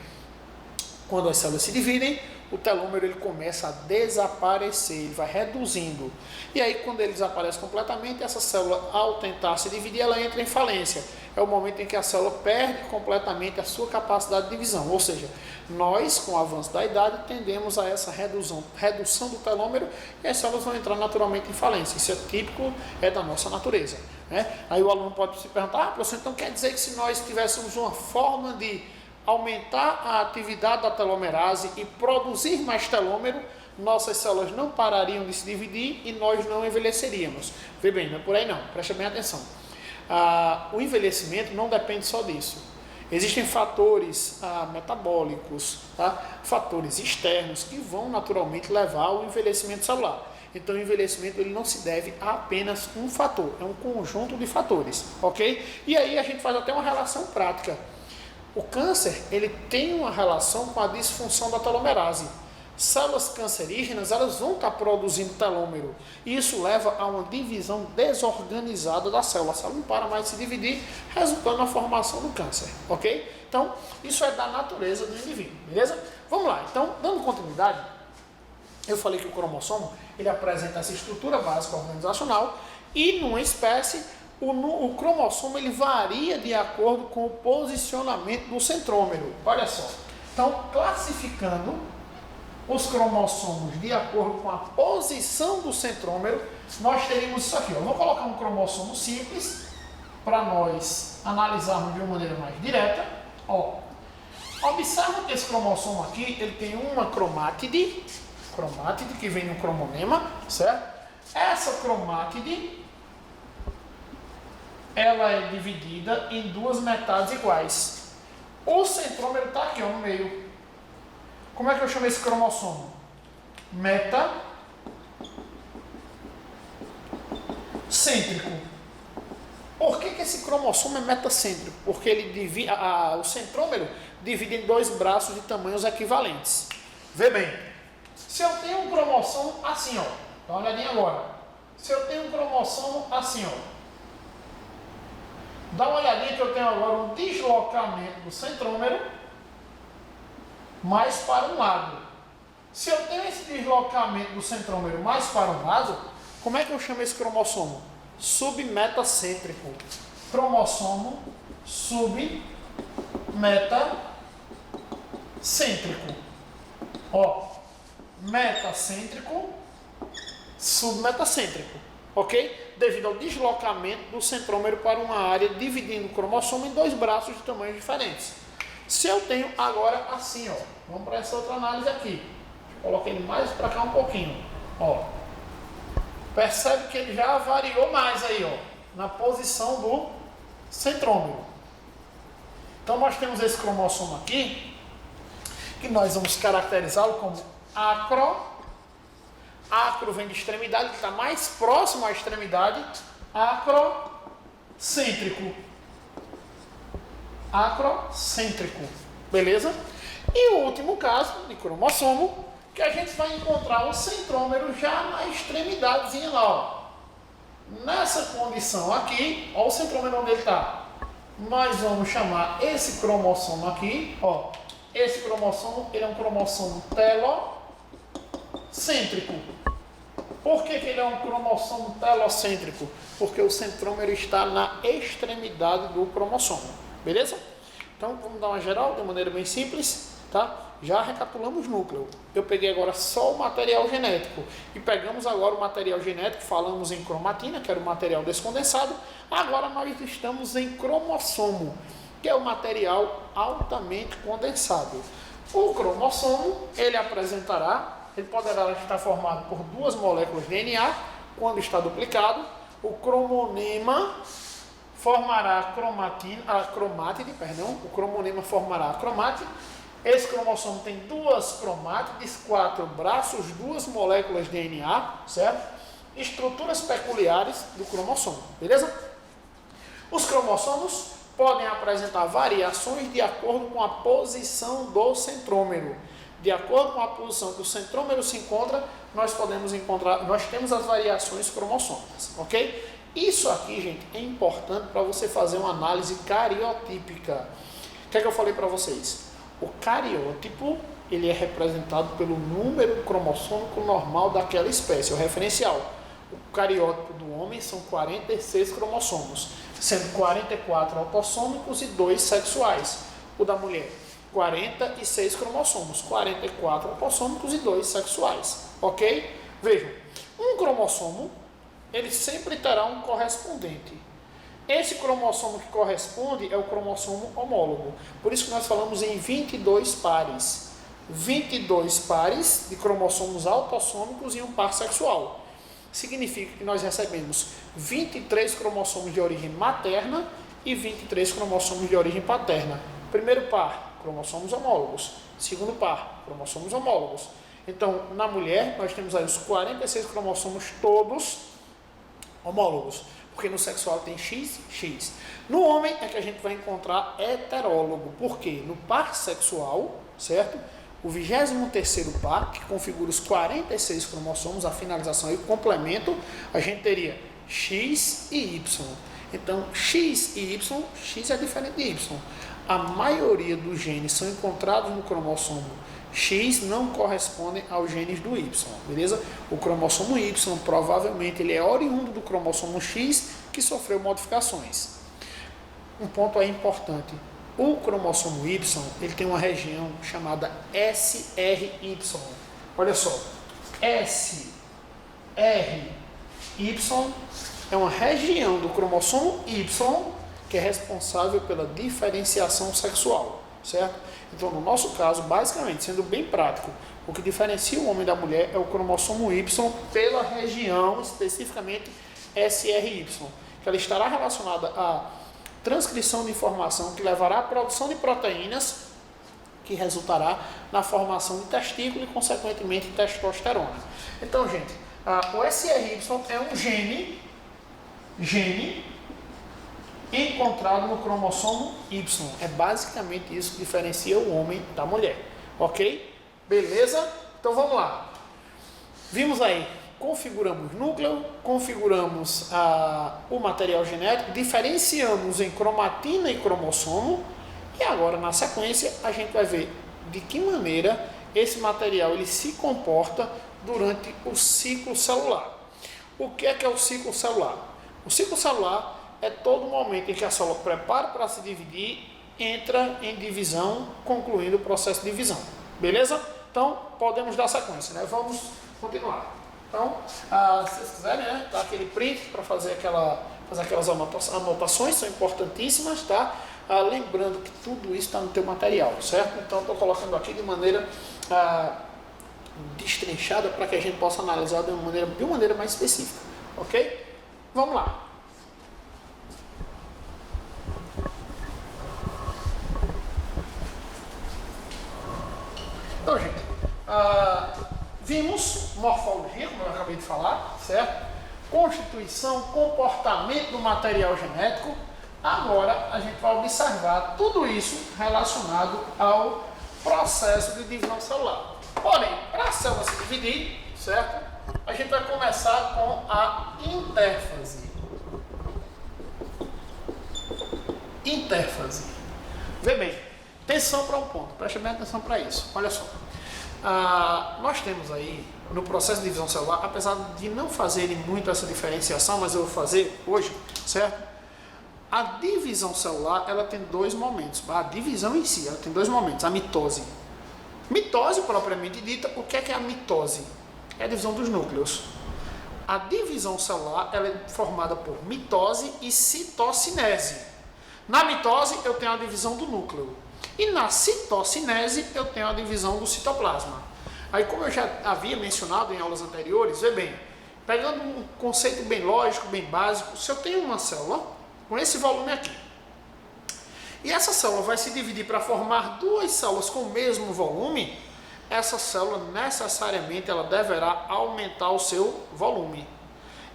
quando as células se dividem, o telômero ele começa a desaparecer, ele vai reduzindo. E aí, quando ele desaparece completamente, essa célula, ao tentar se dividir, ela entra em falência. É o momento em que a célula perde completamente a sua capacidade de divisão. Ou seja, nós, com o avanço da idade, tendemos a essa redução do telômero e as células vão entrar naturalmente em falência. Isso é típico da nossa natureza, né? Aí o aluno pode se perguntar, professor, então quer dizer que se nós tivéssemos uma forma de aumentar a atividade da telomerase e produzir mais telômero, nossas células não parariam de se dividir e nós não envelheceríamos. Vê bem, não é por aí não, preste bem atenção. O envelhecimento não depende só disso. Existem fatores metabólicos, tá? Fatores externos que vão naturalmente levar ao envelhecimento celular. Então o envelhecimento ele não se deve a apenas um fator, é um conjunto de fatores, ok? E aí a gente faz até uma relação prática. O câncer ele tem uma relação com a disfunção da telomerase. Células cancerígenas elas vão estar produzindo telômero e isso leva a uma divisão desorganizada da célula. A célula não para mais de se dividir, resultando na formação do câncer, ok? Então, isso é da natureza do indivíduo, beleza? Vamos lá, então, dando continuidade, eu falei que o cromossomo ele apresenta essa estrutura básica organizacional e numa espécie o cromossomo ele varia de acordo com o posicionamento do centrômero. Olha só, então, classificando os cromossomos de acordo com a posição do centrômero, nós teríamos isso aqui. Eu vou colocar um cromossomo simples para nós analisarmos de uma maneira mais direta. Ó, observa que esse cromossomo aqui ele tem uma cromátide que vem de um cromonema, certo? Essa cromátide ela é dividida em duas metades iguais. O centrômero está aqui, ó, no meio. Como é que eu chamo esse cromossomo? Metacêntrico. Por que esse cromossomo é metacêntrico? Porque ele divide, o centrômero divide em dois braços de tamanhos equivalentes. Vê bem, se eu tenho um cromossomo assim, ó, dá uma olhadinha agora. Se eu tenho um cromossomo assim, ó, dá uma olhadinha que eu tenho agora um deslocamento do centrômero mais para um lado. Se eu tenho esse deslocamento do centrômero mais para um lado, como é que eu chamo esse cromossomo? Submetacêntrico. Cromossomo submetacêntrico. Ó, metacêntrico, submetacêntrico, ok? Devido ao deslocamento do centrômero para uma área, dividindo o cromossomo em dois braços de tamanhos diferentes. Se eu tenho agora assim, ó, vamos para essa outra análise aqui. Coloquei ele mais para cá um pouquinho, ó. Percebe que ele já variou mais aí, ó, na posição do centrômero. Então nós temos esse cromossomo aqui, que nós vamos caracterizá-lo como acro. Acro vem de extremidade, que está mais próximo à extremidade. Acrocêntrico. Acrocêntrico. Beleza? E o último caso de cromossomo, que a gente vai encontrar o centrômero já na extremidadezinha lá, ó. Nessa condição aqui, ó, o centrômero onde ele está. Nós vamos chamar esse cromossomo aqui, ó. Esse cromossomo, ele é um cromossomo telocêntrico. Por que ele é um cromossomo telocêntrico? Porque o centrômero está na extremidade do cromossomo. Beleza? Então, vamos dar uma geral de maneira bem simples, tá? Já recapitulamos o núcleo. Eu peguei agora só o material genético e pegamos agora o material genético, falamos em cromatina, que era o material descondensado. Agora nós estamos em cromossomo, que é o material altamente condensado. O cromossomo, ele poderá estar formado por duas moléculas de DNA, quando está duplicado. O cromonema formará a cromátide, o cromonema formará a cromátide. Esse cromossomo tem duas cromátides, 4 braços, duas moléculas de DNA, certo? Estruturas peculiares do cromossomo, beleza? Os cromossomos podem apresentar variações de acordo com a posição do centrômero. De acordo com a posição que o centrômero se encontra, nós temos as variações cromossômicas, ok? Isso aqui, gente, é importante para você fazer uma análise cariotípica. O que é que eu falei para vocês? O cariótipo, ele é representado pelo número cromossômico normal daquela espécie, o referencial. O cariótipo do homem são 46 cromossomos, sendo 44 autossômicos e 2 sexuais. O da mulher, 46 cromossomos, 44 autossômicos e 2 sexuais, ok? Vejam, um cromossomo, ele sempre terá um correspondente. Esse cromossomo que corresponde é o cromossomo homólogo. Por isso que nós falamos em 22 pares. 22 pares de cromossomos autossômicos e um par sexual. Significa que nós recebemos 23 cromossomos de origem materna e 23 cromossomos de origem paterna. Primeiro par, cromossomos homólogos. Segundo par, cromossomos homólogos. Então, na mulher, nós temos aí os 46 cromossomos todos homólogos. Porque no sexual tem X, X. No homem é que a gente vai encontrar heterólogo. Por quê? No par sexual, certo? O 23º par, que configura os 46 cromossomos, a finalização e o complemento, a gente teria X e Y. Então, X e Y, X é diferente de Y. A maioria dos genes são encontrados no cromossomo X, não correspondem aos genes do Y, beleza? O cromossomo Y, provavelmente, ele é oriundo do cromossomo X, que sofreu modificações. Um ponto aí importante. O cromossomo Y, ele tem uma região chamada SRY. Olha só, SRY é uma região do cromossomo Y que é responsável pela diferenciação sexual, certo? Então, no nosso caso, basicamente, sendo bem prático, o que diferencia o homem da mulher é o cromossomo Y pela região, especificamente SRY, que ela estará relacionada à transcrição de informação que levará à produção de proteínas que resultará na formação de testículo e, consequentemente, testosterona. Então, gente, o SRY é um gene encontrado no cromossomo Y. É basicamente isso que diferencia o homem da mulher. Ok? Beleza? Então, vamos lá. Vimos aí, configuramos núcleo, configuramos o material genético, diferenciamos em cromatina e cromossomo, e agora, na sequência, a gente vai ver de que maneira esse material ele se comporta durante o ciclo celular. O que é o ciclo celular? O ciclo celular é todo momento em que a célula prepara para se dividir, entra em divisão, concluindo o processo de divisão. Beleza? Então, podemos dar sequência, né? Vamos continuar. Então, se vocês quiserem, né, dá aquele print para fazer aquelas anotações, são importantíssimas, tá? Lembrando que tudo isso está no teu material, certo? Então, estou colocando aqui de maneira destrinchada para que a gente possa analisar de uma maneira mais específica, ok? Vamos lá. Então, gente, vimos morfologia, como eu acabei de falar, certo? Constituição, comportamento do material genético. Agora a gente vai observar tudo isso relacionado ao processo de divisão celular. Porém, para a célula se dividir, certo? A gente vai começar com a intérfase. Intérfase. Vê bem, atenção para um ponto, preste bem atenção para isso. Olha só. Nós temos aí, no processo de divisão celular, apesar de não fazerem muito essa diferenciação, mas eu vou fazer hoje, certo? A divisão celular, ela tem dois momentos. A divisão em si, ela tem dois momentos. A mitose. Mitose, propriamente dita, o que é a mitose? É a divisão dos núcleos. A divisão celular, ela é formada por mitose e citocinese. Na mitose, eu tenho a divisão do núcleo. E na citocinese, eu tenho a divisão do citoplasma. Aí, como eu já havia mencionado em aulas anteriores, vê bem, pegando um conceito bem lógico, bem básico, se eu tenho uma célula com esse volume aqui, e essa célula vai se dividir para formar duas células com o mesmo volume, essa célula necessariamente ela deverá aumentar o seu volume.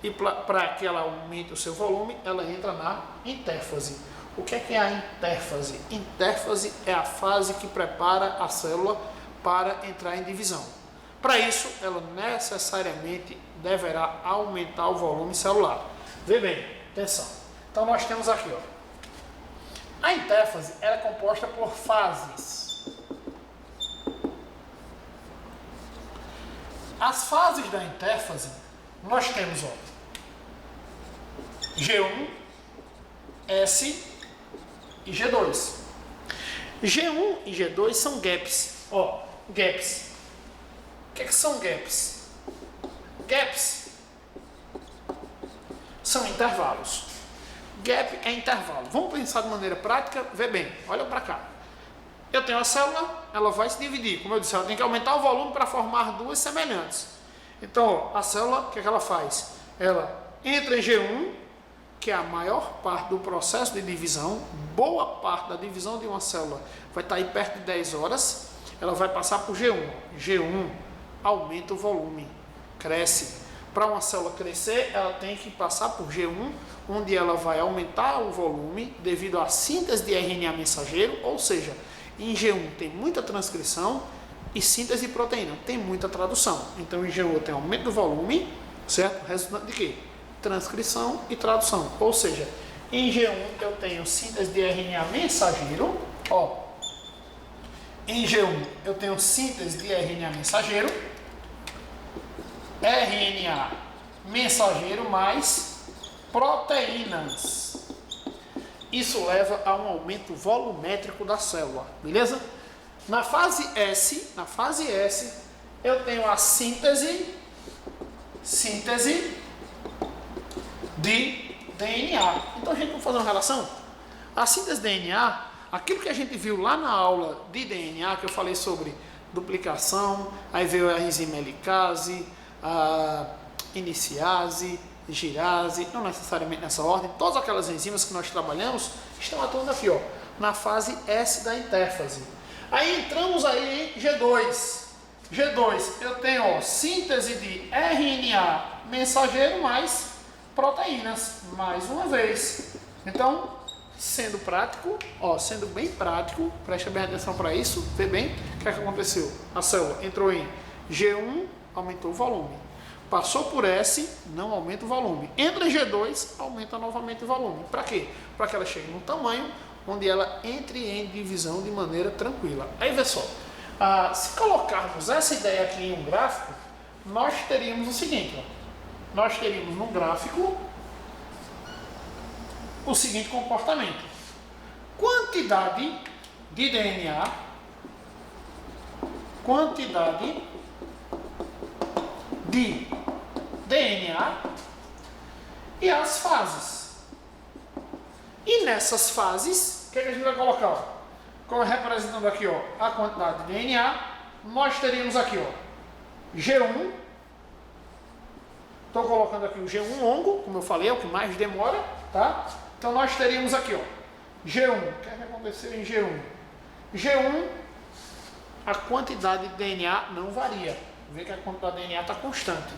E para que ela aumente o seu volume, ela entra na intérfase. O que é a intérfase? Intérfase é a fase que prepara a célula para entrar em divisão. Para isso, ela necessariamente deverá aumentar o volume celular. Vê bem, atenção. Então nós temos aqui, ó, a intérfase ela é composta por fases. As fases da intérfase, nós temos, ó, G1, S e G2. G1 e G2 são gaps. Ó, gaps. O que são gaps? Gaps são intervalos. Gap é intervalo. Vamos pensar de maneira prática. Vê bem, olha para cá. Eu tenho a célula, ela vai se dividir. Como eu disse, ela tem que aumentar o volume para formar duas semelhantes. Então, ó, a célula, o que ela faz? Ela entra em G1, que é a maior parte do processo de divisão. Boa parte da divisão de uma célula vai estar aí perto de 10 horas. Ela vai passar por G1. G1 aumenta o volume, cresce. Para uma célula crescer, ela tem que passar por G1, onde ela vai aumentar o volume devido à síntese de RNA mensageiro, ou seja, em G1 tem muita transcrição e síntese de proteína, tem muita tradução. Então em G1 tem aumento do volume, certo? Resultante de quê? Transcrição e tradução. Ou seja, em G1 eu tenho síntese de RNA mensageiro, ó. Em G1 eu tenho síntese de RNA mensageiro, RNA mensageiro mais proteínas. Isso leva a um aumento volumétrico da célula, beleza? Na fase S, eu tenho a síntese de DNA. Então a gente vai fazer uma relação. A síntese de DNA, aquilo que a gente viu lá na aula de DNA, que eu falei sobre duplicação, aí veio a enzima helicase, a iniciase, girase, não necessariamente nessa ordem, todas aquelas enzimas que nós trabalhamos estão atuando aqui, ó, na fase S da intérfase. Aí entramos aí em G2. G2, eu tenho, ó, síntese de RNA mensageiro mais proteínas, mais uma vez. Então, sendo prático, ó, sendo bem prático, preste bem atenção para isso, vê bem o que é que aconteceu. A célula entrou em G1, aumentou o volume. Passou por S, não aumenta o volume. Entra em G2, aumenta novamente o volume. Para quê? Para que ela chegue num tamanho onde ela entre em divisão de maneira tranquila. Aí vê só, se colocarmos essa ideia aqui em um gráfico, nós teríamos o seguinte, ó, nós teríamos no gráfico o seguinte comportamento: quantidade de DNA, quantidade de DNA e as fases. E nessas fases, o que a gente vai colocar? Ó? Como representando aqui, ó, a quantidade de DNA, nós teríamos aqui, ó, G1. Estou colocando aqui o G1 longo, como eu falei, é o que mais demora, tá? Então nós teríamos aqui, ó, G1. O que é que aconteceu em G1? G1, a quantidade de DNA não varia. Vê que a quantidade de DNA está constante.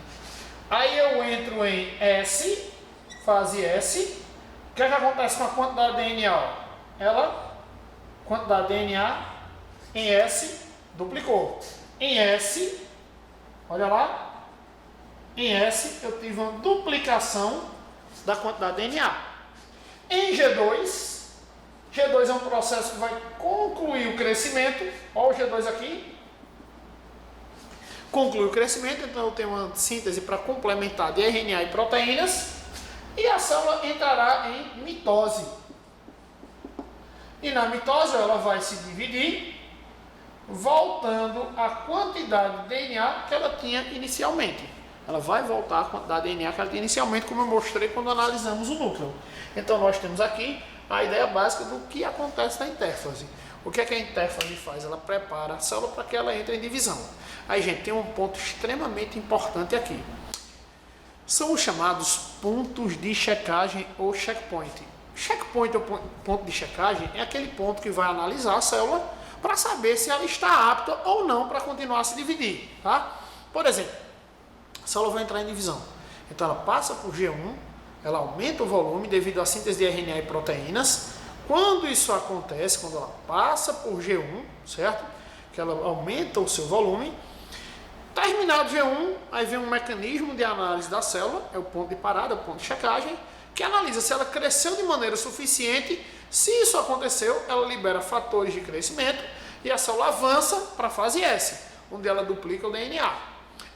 Aí eu entro em S, fase S. O que é que acontece com a quantidade de DNA? Ó? Quantidade de DNA em S duplicou. Em S, olha lá, em S eu tive uma duplicação da quantidade de DNA. Em G2, G2 é um processo que vai concluir o crescimento. Olha o G2 aqui. Conclui o crescimento, então eu tenho uma síntese para complementar de RNA e proteínas. E a célula entrará em mitose. E na mitose ela vai se dividir, voltando à quantidade de DNA que ela tinha inicialmente. Ela vai voltar à quantidade de DNA que ela tinha inicialmente, como eu mostrei quando analisamos o núcleo. Então nós temos aqui a ideia básica do que acontece na intérfase. O que é que a intérfase faz? Ela prepara a célula para que ela entre em divisão. Aí, gente, tem um ponto extremamente importante aqui. São os chamados pontos de checagem ou checkpoint. Checkpoint ou ponto de checagem é aquele ponto que vai analisar a célula para saber se ela está apta ou não para continuar a se dividir, tá? Por exemplo, a célula vai entrar em divisão. Então ela passa por G1, ela aumenta o volume devido à síntese de RNA e proteínas. Quando isso acontece, quando ela passa por G1, certo? Que ela aumenta o seu volume. Terminado G1, aí vem um mecanismo de análise da célula, é o ponto de parada, o ponto de checagem, que analisa se ela cresceu de maneira suficiente. Se isso aconteceu, ela libera fatores de crescimento e a célula avança para a fase S, onde ela duplica o DNA.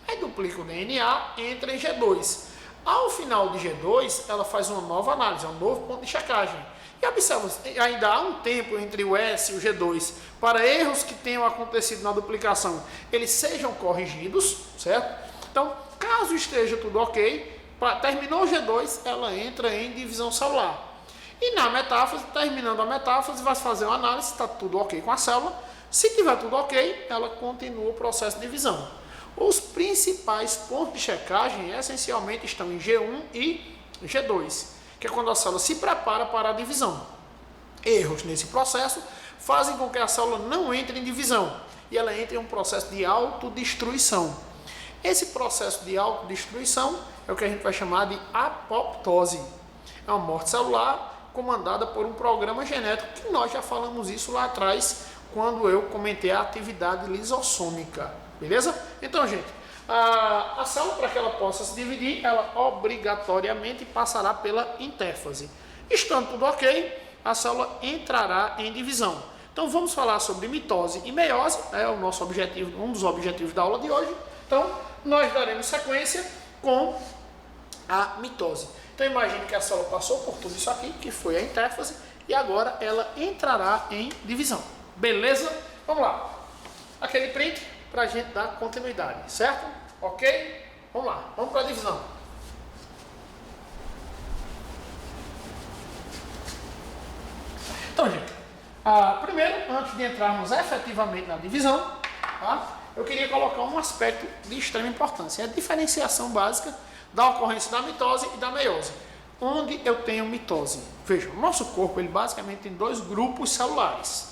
Aí duplica o DNA, entra em G2. Ao final de G2, ela faz uma nova análise, um novo ponto de checagem. E observa, ainda há um tempo entre o S e o G2 para erros que tenham acontecido na duplicação, eles sejam corrigidos, certo? Então, caso esteja tudo ok, terminou o G2, ela entra em divisão celular. E na metáfase, terminando a metáfase, vai fazer uma análise, está tudo ok com a célula. Se tiver tudo ok, ela continua o processo de divisão. Os principais pontos de checagem essencialmente estão em G1 e G2, que é quando a célula se prepara para a divisão. Erros nesse processo fazem com que a célula não entre em divisão e ela entre em um processo de autodestruição. Esse processo de autodestruição é o que a gente vai chamar de apoptose. É uma morte celular comandada por um programa genético, que nós já falamos isso lá atrás, quando eu comentei a atividade lisossômica. Beleza? Então, gente, a célula, para que ela possa se dividir, ela obrigatoriamente passará pela intérfase. Estando tudo ok, a célula entrará em divisão. Então, vamos falar sobre mitose e meiose, é o nosso objetivo, um dos objetivos da aula de hoje. Então, nós daremos sequência com a mitose. Então, imagine que a célula passou por tudo isso aqui, que foi a intérfase, e agora ela entrará em divisão. Beleza? Vamos lá. Aquele print para a gente dar continuidade, certo? Ok? Vamos lá, vamos para a divisão. Então, gente, primeiro, antes de entrarmos efetivamente na divisão, tá? Eu queria colocar um aspecto de extrema importância, é a diferenciação básica da ocorrência da mitose e da meiose. Onde eu tenho mitose? Veja, o nosso corpo ele basicamente tem dois grupos celulares.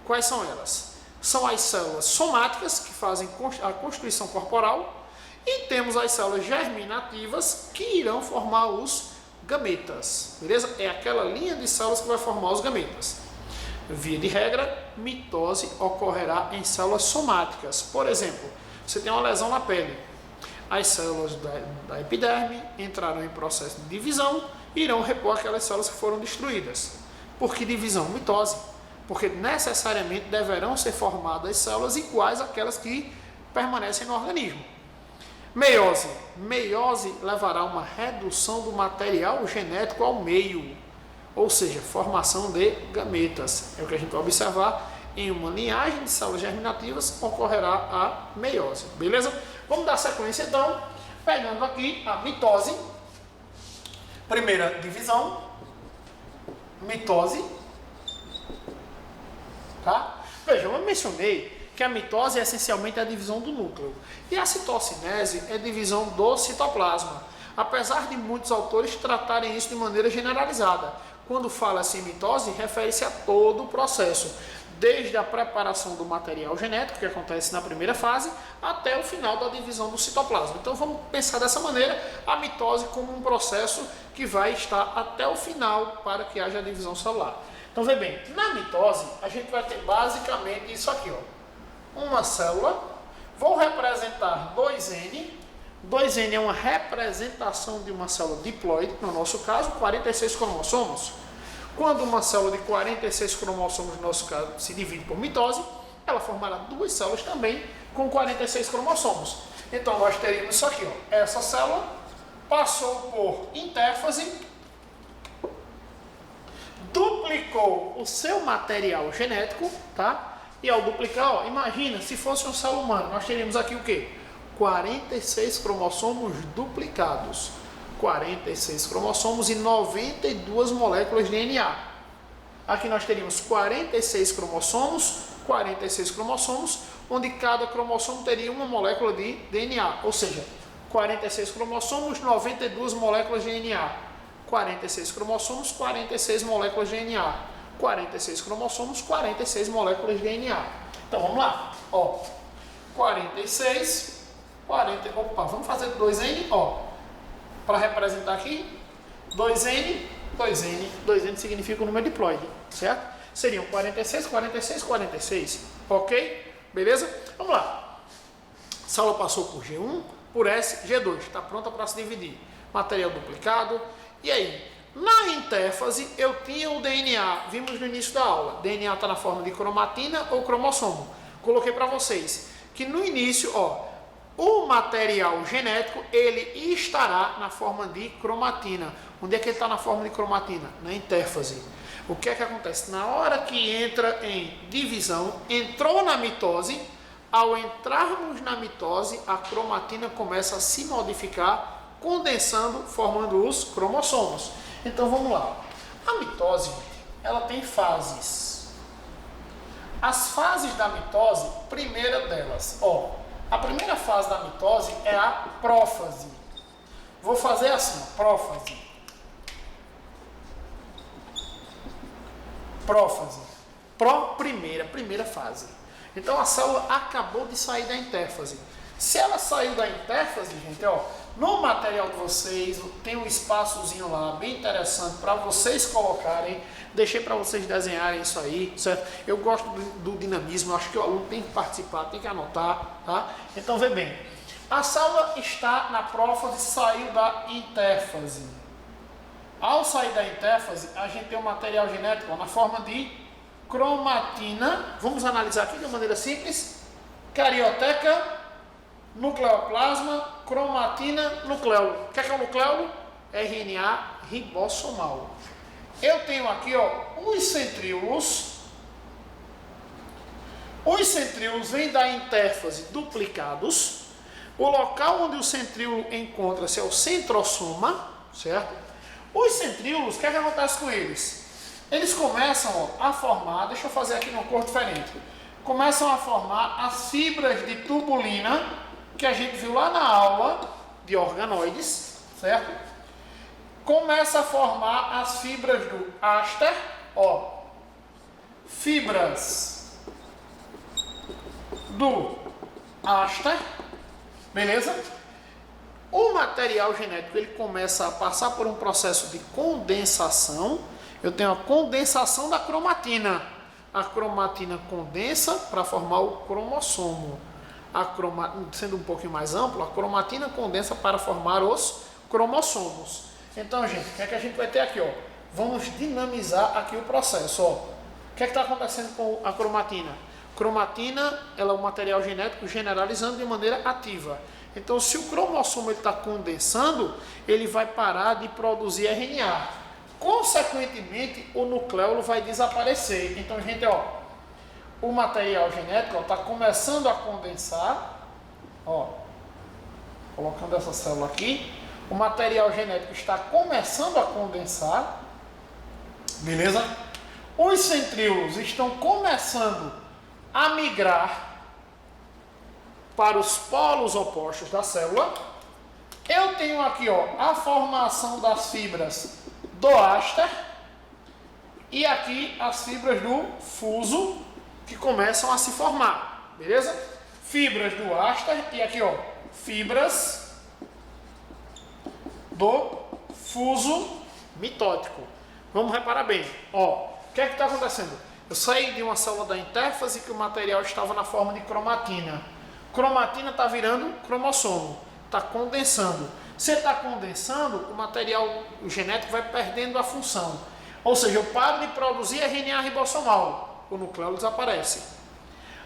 Quais são elas? São as células somáticas, que fazem a constituição corporal, e temos as células germinativas, que irão formar os gametas. Beleza? É aquela linha de células que vai formar os gametas. Via de regra, mitose ocorrerá em células somáticas. Por exemplo, você tem uma lesão na pele. As células da epiderme entrarão em processo de divisão e irão repor aquelas células que foram destruídas. Por que divisão? Mitose. Porque necessariamente deverão ser formadas células iguais àquelas que permanecem no organismo. Meiose. Meiose levará a uma redução do material genético ao meio, ou seja, formação de gametas. É o que a gente vai observar em uma linhagem de células germinativas, ocorrerá a meiose. Beleza? Vamos dar sequência então, pegando aqui a mitose. Primeira divisão, mitose. Tá? Veja, eu mencionei que a mitose é essencialmente a divisão do núcleo. E a citocinese é a divisão do citoplasma. Apesar de muitos autores tratarem isso de maneira generalizada. Quando fala-se em mitose, refere-se a todo o processo, desde a preparação do material genético, que acontece na primeira fase, até o final da divisão do citoplasma. Então vamos pensar dessa maneira a mitose como um processo que vai estar até o final para que haja a divisão celular. Então veja bem, na mitose a gente vai ter basicamente isso aqui, ó. Uma célula, vou representar 2N. 2N é uma representação de uma célula diploide, no nosso caso, 46 cromossomos. Quando uma célula de 46 cromossomos, no nosso caso, se divide por mitose, ela formará duas células também com 46 cromossomos. Então nós teríamos isso aqui, ó. Essa célula passou por intérfase, duplicou o seu material genético, tá? E ao duplicar, ó, imagina, se fosse um célula humana, nós teríamos aqui o quê? 46 cromossomos duplicados. 46 cromossomos e 92 moléculas de DNA. Aqui nós teríamos 46 cromossomos, onde cada cromossomo teria uma molécula de DNA. Ou seja, 46 cromossomos, 92 moléculas de DNA. 46 cromossomos, 46 moléculas de DNA. 46 cromossomos, 46 moléculas de DNA. Então vamos lá, ó, 46, vamos fazer 2N, ó, para representar aqui, 2N, 2N, 2N significa o número diploide, certo? Seriam 46, 46, 46, ok? Beleza? Vamos lá. A célula passou por G1, por S, G2, está pronta para se dividir. Material duplicado, e aí? Na intérfase, eu tinha o DNA, vimos no início da aula, DNA está na forma de cromatina ou cromossomo. Coloquei para vocês que no início, ó, o material genético, ele estará na forma de cromatina. Onde é que ele está na forma de cromatina? Na intérfase. O que é que acontece? Na hora que entra em divisão, entrou na mitose, ao entrarmos na mitose, a cromatina começa a se modificar, condensando, formando os cromossomos. Então vamos lá. A mitose, ela tem fases. As fases da mitose, primeira delas, ó, a primeira fase da mitose é a prófase. Vou fazer assim, prófase. Prófase. Primeira fase. Então a célula acabou de sair da intérfase. Se ela saiu da intérfase, gente, ó, no material de vocês tem um espaçozinho lá bem interessante para vocês colocarem. Deixei para vocês desenharem isso aí, certo? Eu gosto do dinamismo, eu acho que o aluno tem que participar, tem que anotar, tá? Então vê bem, a célula está na prófase, saiu da intérfase. Ao sair da intérfase, a gente tem um material genético na forma de cromatina. Vamos analisar aqui de uma maneira simples. Carioteca, nucleoplasma, cromatina, nucleolo. O que é o nucleolo? RNA ribossomal. Eu tenho aqui, ó, os centríolos. Os centríolos vêm da intérfase duplicados. O local onde o centríolo encontra-se é o centrosoma, certo? Os centríolos, o que é que acontece com eles? Eles começam, ó, a formar, deixa eu fazer aqui numa cor diferente. Começam a formar as fibras de tubulina, que a gente viu lá na aula de organoides, certo? Começa a formar as fibras do áster, ó, fibras do áster, beleza? O material genético ele começa a passar por um processo de condensação. Eu tenho a condensação da cromatina. A cromatina condensa para formar o cromossomo. Sendo um pouquinho mais amplo, a cromatina condensa para formar os cromossomos. Então, gente, o que é que a gente vai ter aqui? Ó? Vamos dinamizar aqui o processo. Ó. O que é que está acontecendo com a cromatina? Cromatina ela é um material genético generalizando de maneira ativa. Então, se o cromossomo está condensando, ele vai parar de produzir RNA. Consequentemente, o nucleolo vai desaparecer. Então, gente, ó, o material genético está começando a condensar. Ó, colocando essa célula aqui. O material genético está começando a condensar. Beleza? Os centríolos estão começando a migrar para os polos opostos da célula. Eu tenho aqui, ó, a formação das fibras do áster e aqui as fibras do fuso que começam a se formar, beleza? Fibras do áster e aqui, ó, fibras do fuso mitótico. Vamos reparar bem, ó, o que é que está acontecendo? Eu saí de uma célula da intérfase que o material estava na forma de cromatina. Cromatina está virando cromossomo, está condensando. Se está condensando, o material genético vai perdendo a função. Ou seja, eu paro de produzir RNA ribossomal, o nucleolo desaparece.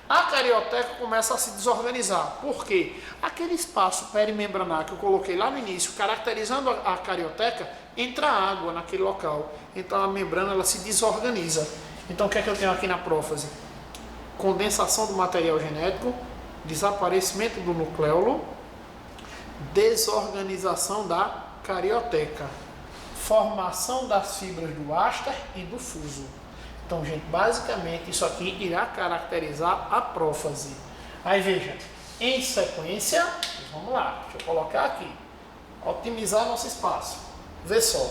A carioteca começa a se desorganizar. Por quê? Aquele espaço perimembranar que eu coloquei lá no início, caracterizando a carioteca, entra água naquele local. Então a membrana ela se desorganiza. Então o que é que eu tenho aqui na prófase? Condensação do material genético, desaparecimento do nucleolo, desorganização da carioteca, formação das fibras do áster e do fuso. Então, gente, basicamente isso aqui irá caracterizar a prófase. Aí veja, em sequência, vamos lá, deixa eu colocar aqui, otimizar nosso espaço. Vê só.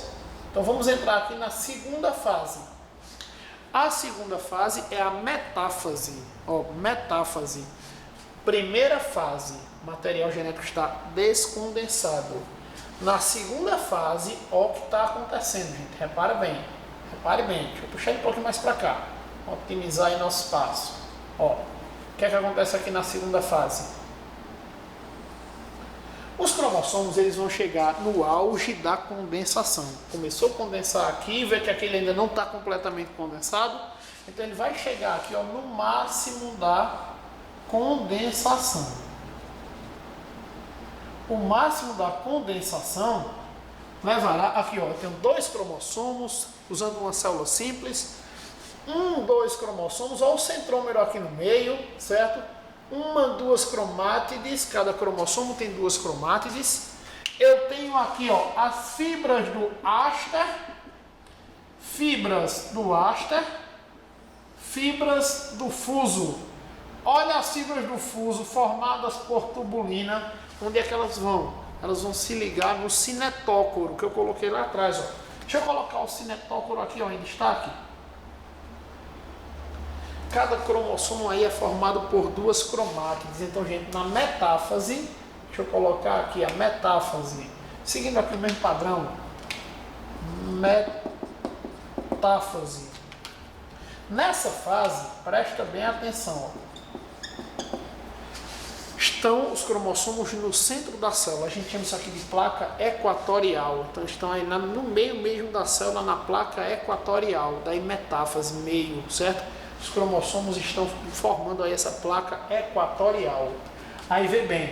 Então vamos entrar aqui na segunda fase. A segunda fase é a metáfase. Ó, metáfase. Primeira fase, material genético está descondensado. Na segunda fase, ó o que está acontecendo, gente. Repare bem. Deixa eu puxar um pouquinho mais para cá. Otimizar aí nosso espaço. Ó, o que é que acontece aqui na segunda fase? Os cromossomos eles vão chegar no auge da condensação. Começou a condensar aqui, vê que aquele ainda não está completamente condensado. Então ele vai chegar aqui ó, no máximo da condensação. O máximo da condensação levará aqui, ó, eu tenho 2 cromossomos, usando uma célula simples, 2 cromossomos, ó, o centrômero aqui no meio, certo? 2 cromátides, cada cromossomo tem 2 cromátides. Eu tenho aqui, ó, as fibras do áster, fibras do fuso. Olha as fibras do fuso formadas por tubulina. Onde é que elas vão? Elas vão se ligar no cinetócoro que eu coloquei lá atrás. Ó. Deixa eu colocar o cinetócoro aqui ó, em destaque. Cada cromossomo aí é formado por 2 cromátides. Então, gente, na metáfase, deixa eu colocar aqui a metáfase, seguindo aqui o mesmo padrão. Metáfase. Nessa fase, presta bem atenção. Ó. Estão os cromossomos no centro da célula. A gente chama isso aqui de placa equatorial. Então estão aí no meio mesmo da célula, na placa equatorial. Daí metáfase, meio, certo? Os cromossomos estão formando aí essa placa equatorial. Aí vê bem,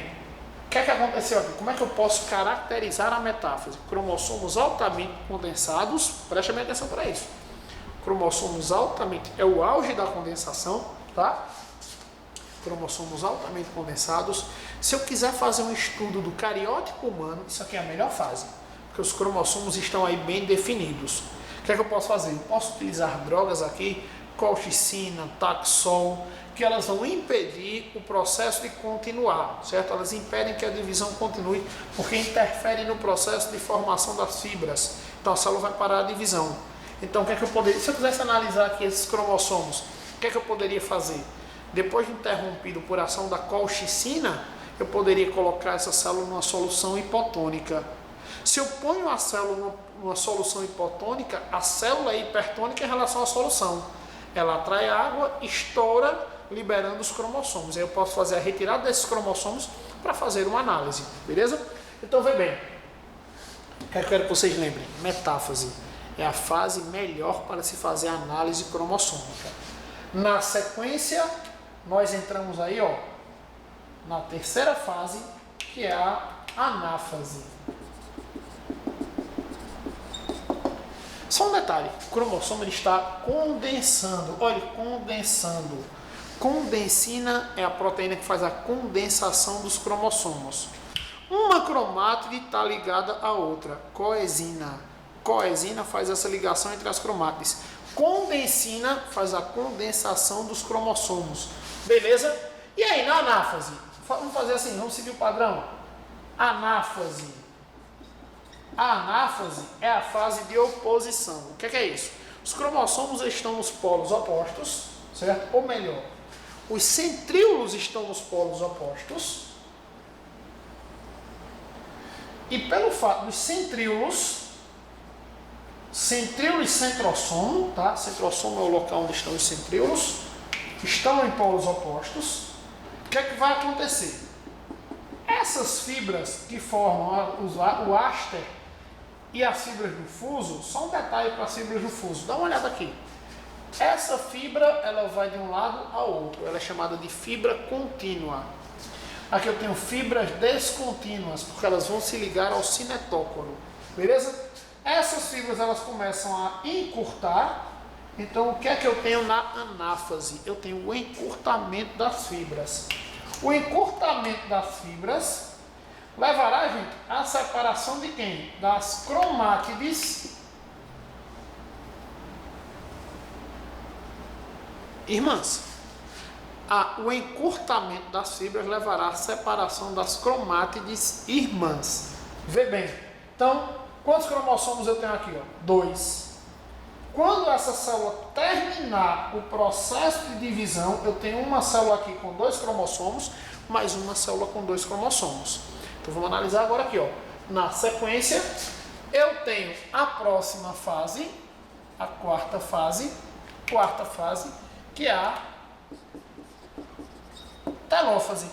o que é que aconteceu aqui? Como é que eu posso caracterizar a metáfase? Cromossomos altamente condensados, preste bem atenção para isso. Cromossomos altamente, é o auge da condensação, tá? Cromossomos altamente condensados. Se eu quiser fazer um estudo do cariótipo humano, isso aqui é a melhor fase, porque os cromossomos estão aí bem definidos. O que é que eu posso fazer? Eu posso utilizar drogas aqui colchicina, taxol, que elas vão impedir o processo de continuar, certo? Elas impedem que a divisão continue, porque interferem no processo de formação das fibras. Então a célula vai parar a divisão. Então o que é que eu poderia, se eu quisesse analisar aqui esses cromossomos, o que é que eu poderia fazer? Depois de interrompido por ação da colchicina, eu poderia colocar essa célula numa solução hipotônica. Se eu ponho a célula numa solução hipotônica, a célula é hipertônica em relação à solução. Ela atrai água, estoura, liberando os cromossomos. Aí eu posso fazer a retirada desses cromossomos para fazer uma análise, beleza? Então, vê bem. O que eu quero que vocês lembrem? Metáfase é a fase melhor para se fazer a análise cromossômica. Na sequência, nós entramos aí, ó, na terceira fase, que é a anáfase. Só um detalhe, o cromossomo ele está condensando, olha, condensando. Condensina é a proteína que faz a condensação dos cromossomos. Uma cromátide está ligada à outra, coenzina. Coenzina faz essa ligação entre as cromátides. Condensina faz a condensação dos cromossomos. Beleza? E aí, na anáfase? Vamos fazer assim, vamos seguir o padrão. Anáfase. A anáfase é a fase de oposição. O que é isso? Os cromossomos estão nos polos opostos, certo? Ou melhor, os centríolos estão nos polos opostos. E pelo fato dos centríolos, centríolo e centrosomo, tá? Centrosomo é o local onde estão os centríolos, estão em polos opostos. O que é que vai acontecer? Essas fibras que formam o áster e as fibras do fuso, só um detalhe para as fibras do fuso, dá uma olhada aqui. Essa fibra, ela vai de um lado ao outro, ela é chamada de fibra contínua. Aqui eu tenho fibras descontínuas, porque elas vão se ligar ao cinetócoro, beleza? Essas fibras, elas começam a encurtar. Então, o que é que eu tenho na anáfase? Eu tenho o encurtamento das fibras. O encurtamento das fibras levará, gente, à separação de quem? Das cromátides. Irmãs, o encurtamento das fibras levará à separação das cromátides irmãs. Vê bem. Então, quantos cromossomos eu tenho aqui? 2. Quando essa célula terminar o processo de divisão, eu tenho uma célula aqui com 2 cromossomos, mais uma célula com 2 cromossomos. Então vamos analisar agora aqui, ó. Na sequência, eu tenho a próxima fase, a quarta fase, que é a telófase.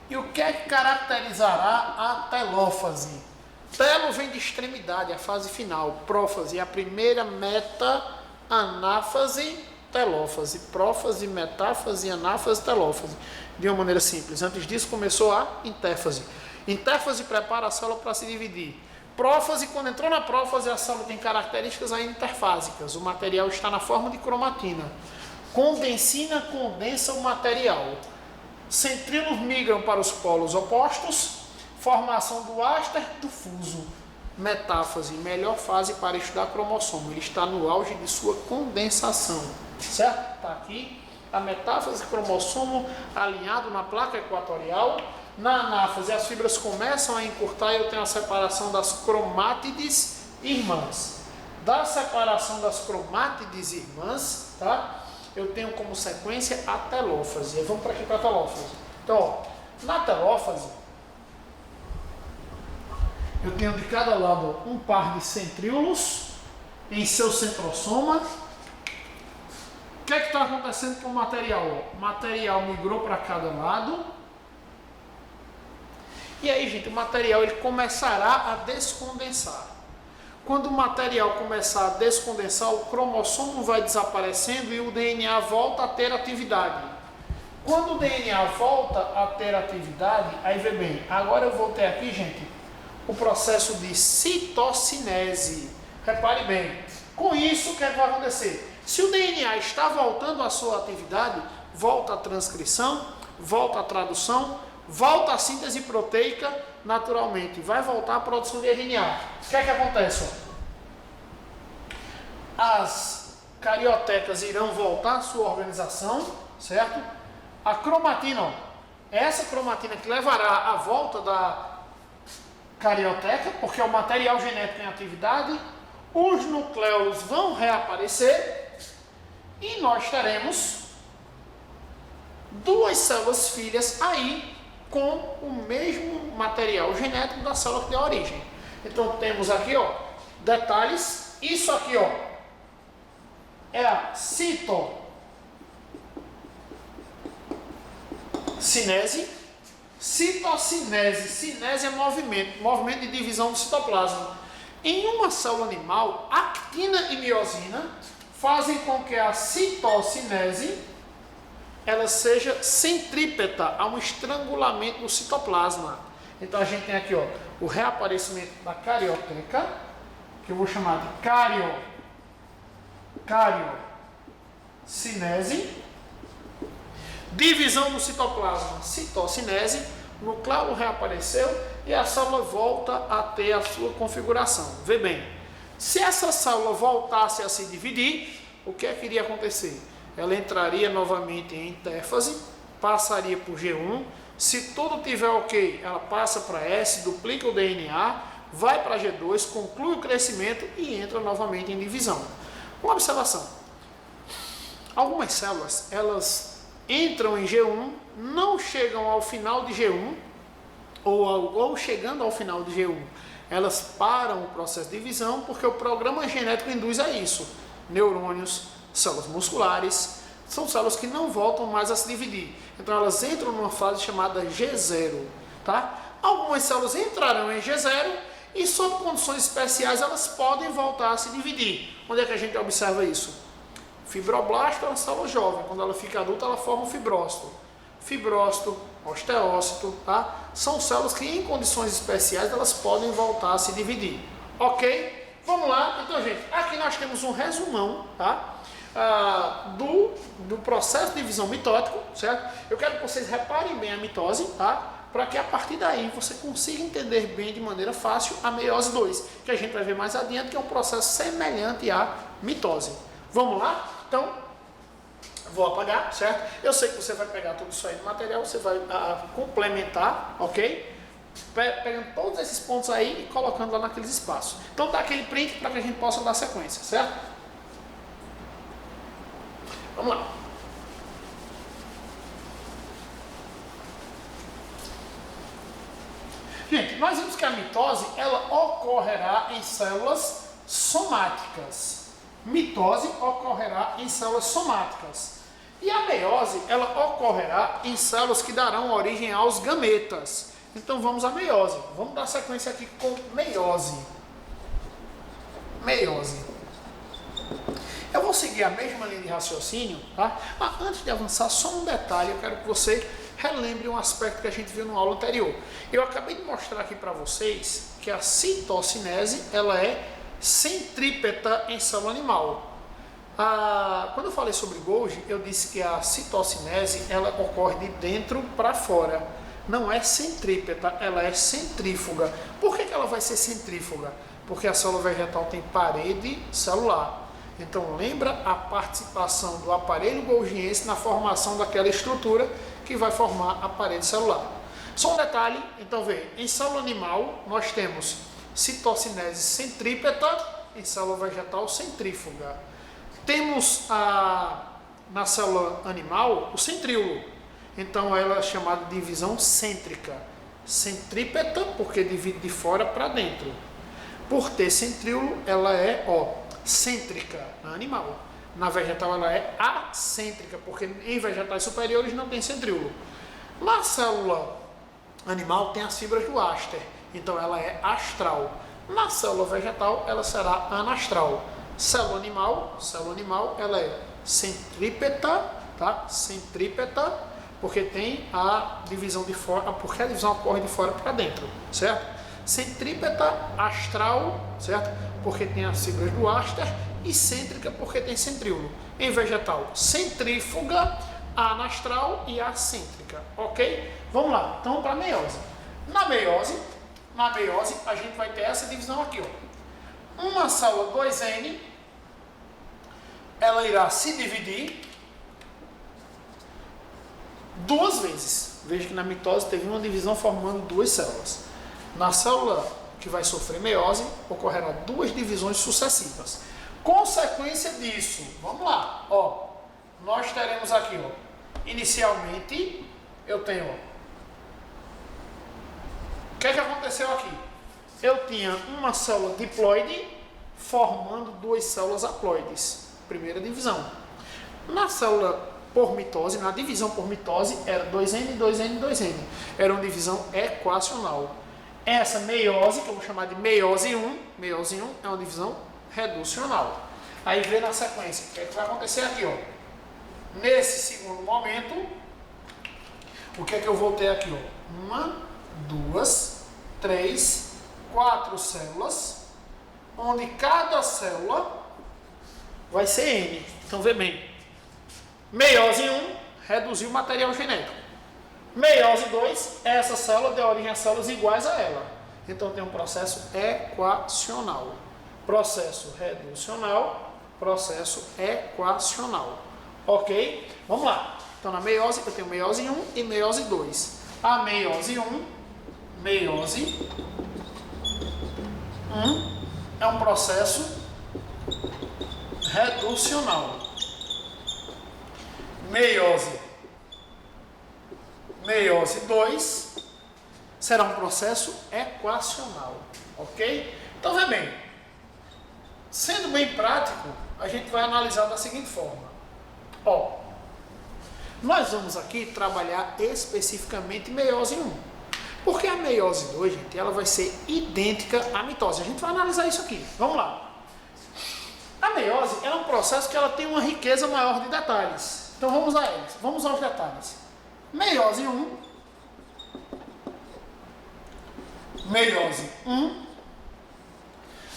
E o que é que caracterizará a telófase? Telo vem de extremidade, a fase final. Prófase é a primeira meta, anáfase, telófase. Prófase, metáfase, anáfase, telófase. De uma maneira simples. Antes disso começou a intéfase. Intéfase prepara a célula para se dividir. Prófase, quando entrou na prófase, a célula tem características ainda interfásicas. O material está na forma de cromatina. Condensina condensa o material. Centríolos migram para os polos opostos. Formação do áster do fuso. Metáfase, melhor fase para estudar cromossomo. Ele está no auge de sua condensação. Certo? Está aqui a metáfase, cromossomo alinhado na placa equatorial. Na anáfase, as fibras começam a encurtar e eu tenho a separação das cromátides irmãs. Da separação das cromátides irmãs, tá? Eu tenho como sequência a telófase. E vamos para aqui para a telófase. Então, ó, na telófase, eu tenho de cada lado um par de centríolos em seu centrosoma. O que é que está acontecendo com o material? O material migrou para cada lado. E aí, gente, o material ele começará a descondensar. Quando o material começar a descondensar, o cromossomo vai desaparecendo e o DNA volta a ter atividade. Quando o DNA volta a ter atividade, aí vê bem, agora eu vou ter aqui, gente, o processo de citocinese. Repare bem, com isso o que é que vai acontecer? Se o DNA está voltando à sua atividade, volta a transcrição, volta a tradução, volta a síntese proteica, naturalmente, vai voltar a produção de RNA. O que é que acontece? As cariotecas irão voltar à sua organização, certo? A cromatina, ó, essa cromatina que levará à volta da carioteca, porque é o material genético em atividade, os nucleolos vão reaparecer e nós teremos duas células filhas aí com o mesmo material genético da célula que deu origem. Então temos aqui, ó, detalhes. Isso aqui, ó, é a citocinese. Citocinese, cinese é movimento de divisão do citoplasma. Em uma célula animal, actina e miosina fazem com que a citocinese ela seja centrípeta, há um estrangulamento do citoplasma. Então a gente tem aqui, ó, o reaparecimento da carioteca, que eu vou chamar de cariocinese, divisão do citoplasma, citocinese, o nucleolo reapareceu e a célula volta a ter a sua configuração. Vê bem, se essa célula voltasse a se dividir, o que é que iria acontecer? Ela entraria novamente em interfase, passaria por G1, se tudo tiver ok, ela passa para S, duplica o DNA, vai para G2, conclui o crescimento e entra novamente em divisão. Uma observação, algumas células, elas entram em G1, não chegam ao final de G1, ou chegando ao final de G1, elas param o processo de divisão, porque o programa genético induz a isso. Neurônios, células musculares, são células que não voltam mais a se dividir. Então elas entram numa fase chamada G0, tá? Algumas células entrarão em G0 e sob condições especiais elas podem voltar a se dividir. Onde é que a gente observa isso? Fibroblasto é uma célula jovem, quando ela fica adulta ela forma um fibrócito. Fibrócito, osteócito, tá? São células que em condições especiais elas podem voltar a se dividir. Ok? Vamos lá, então gente, aqui nós temos um resumão, tá? Do processo de divisão mitótico, certo? Eu quero que vocês reparem bem a mitose, tá? Para que a partir daí você consiga entender bem de maneira fácil a meiose 2, que a gente vai ver mais adiante, que é um processo semelhante à mitose. Vamos lá? Então, vou apagar, certo? Eu sei que você vai pegar tudo isso aí no material, você vai complementar, ok? Pegando todos esses pontos aí e colocando lá naqueles espaços. Então dá aquele print para que a gente possa dar sequência, certo? Vamos lá. Gente, nós vimos que a mitose ela ocorrerá em células somáticas. Mitose ocorrerá em células somáticas. E a meiose ela ocorrerá em células que darão origem aos gametas. Então vamos à meiose. Vamos dar sequência aqui com meiose. Meiose. Eu vou seguir a mesma linha de raciocínio, tá? Mas antes de avançar, só um detalhe, eu quero que você relembre um aspecto que a gente viu na aula anterior. Eu acabei de mostrar aqui para vocês que a citocinese, ela é centrípeta em célula animal. Quando eu falei sobre Golgi, eu disse que a citocinese, ela ocorre de dentro para fora. Não é centrípeta, ela é centrífuga. Por que ela vai ser centrífuga? Porque a célula vegetal tem parede celular. Então lembra a participação do aparelho golgiense na formação daquela estrutura que vai formar a parede celular. Só um detalhe, então vê, em célula animal nós temos citocinese centrípeta, em célula vegetal centrífuga. Temos na célula animal o centríolo, então ela é chamada de divisão cêntrica. Centrípeta porque divide de fora para dentro. Por ter centríolo, ela é cêntrica na animal. Na vegetal ela é acêntrica, porque em vegetais superiores não tem centríolo. Na célula animal tem as fibras do áster, então ela é astral. Na célula vegetal ela será anastral. Célula animal, ela é centrípeta, tá? Centrípeta, porque tem a divisão de fora, porque a divisão ocorre de fora para dentro, certo? Centrípeta, astral, certo? Porque tem as fibras do áster, e cêntrica porque tem centríolo. Em vegetal, centrífuga, anastral e acêntrica, ok? Vamos lá, então para a meiose. Na meiose, a gente vai ter essa divisão aqui, ó. Uma célula 2N, ela irá se dividir duas vezes. Veja que na mitose teve uma divisão formando duas células. Na célula que vai sofrer meiose, ocorrerá duas divisões sucessivas. Consequência disso, vamos lá, ó, nós teremos aqui, ó, inicialmente, eu tenho, ó, o que é que aconteceu aqui? Eu tinha uma célula diploide formando duas células haploides, primeira divisão. Na célula por mitose, na divisão por mitose, era 2N, 2N, 2N. Era uma divisão equacional. Essa meiose, que eu vou chamar de meiose 1 é uma divisão reducional. Aí vê na sequência, o que é que vai acontecer aqui, ó? Nesse segundo momento, o que é que eu vou ter aqui, ó? 1, 2, 3, 4 células, onde cada célula vai ser N. Então vê bem, meiose 1 reduziu o material genético. Meiose 2, essa célula deu origem a células iguais a ela. Então tem um processo equacional. Processo reducional, processo equacional. Ok? Vamos lá. Então na meiose eu tenho meiose 1 e meiose 2. A meiose 1 é um processo reducional. Meiose 2 será um processo equacional, ok? Então, vê bem, sendo bem prático, a gente vai analisar da seguinte forma. Ó, nós vamos aqui trabalhar especificamente meiose 1. Porque a meiose 2, gente, ela vai ser idêntica à mitose. A gente vai analisar isso aqui. Vamos lá. A meiose é um processo que ela tem uma riqueza maior de detalhes. Então, vamos a eles. Vamos aos detalhes. Meiose 1,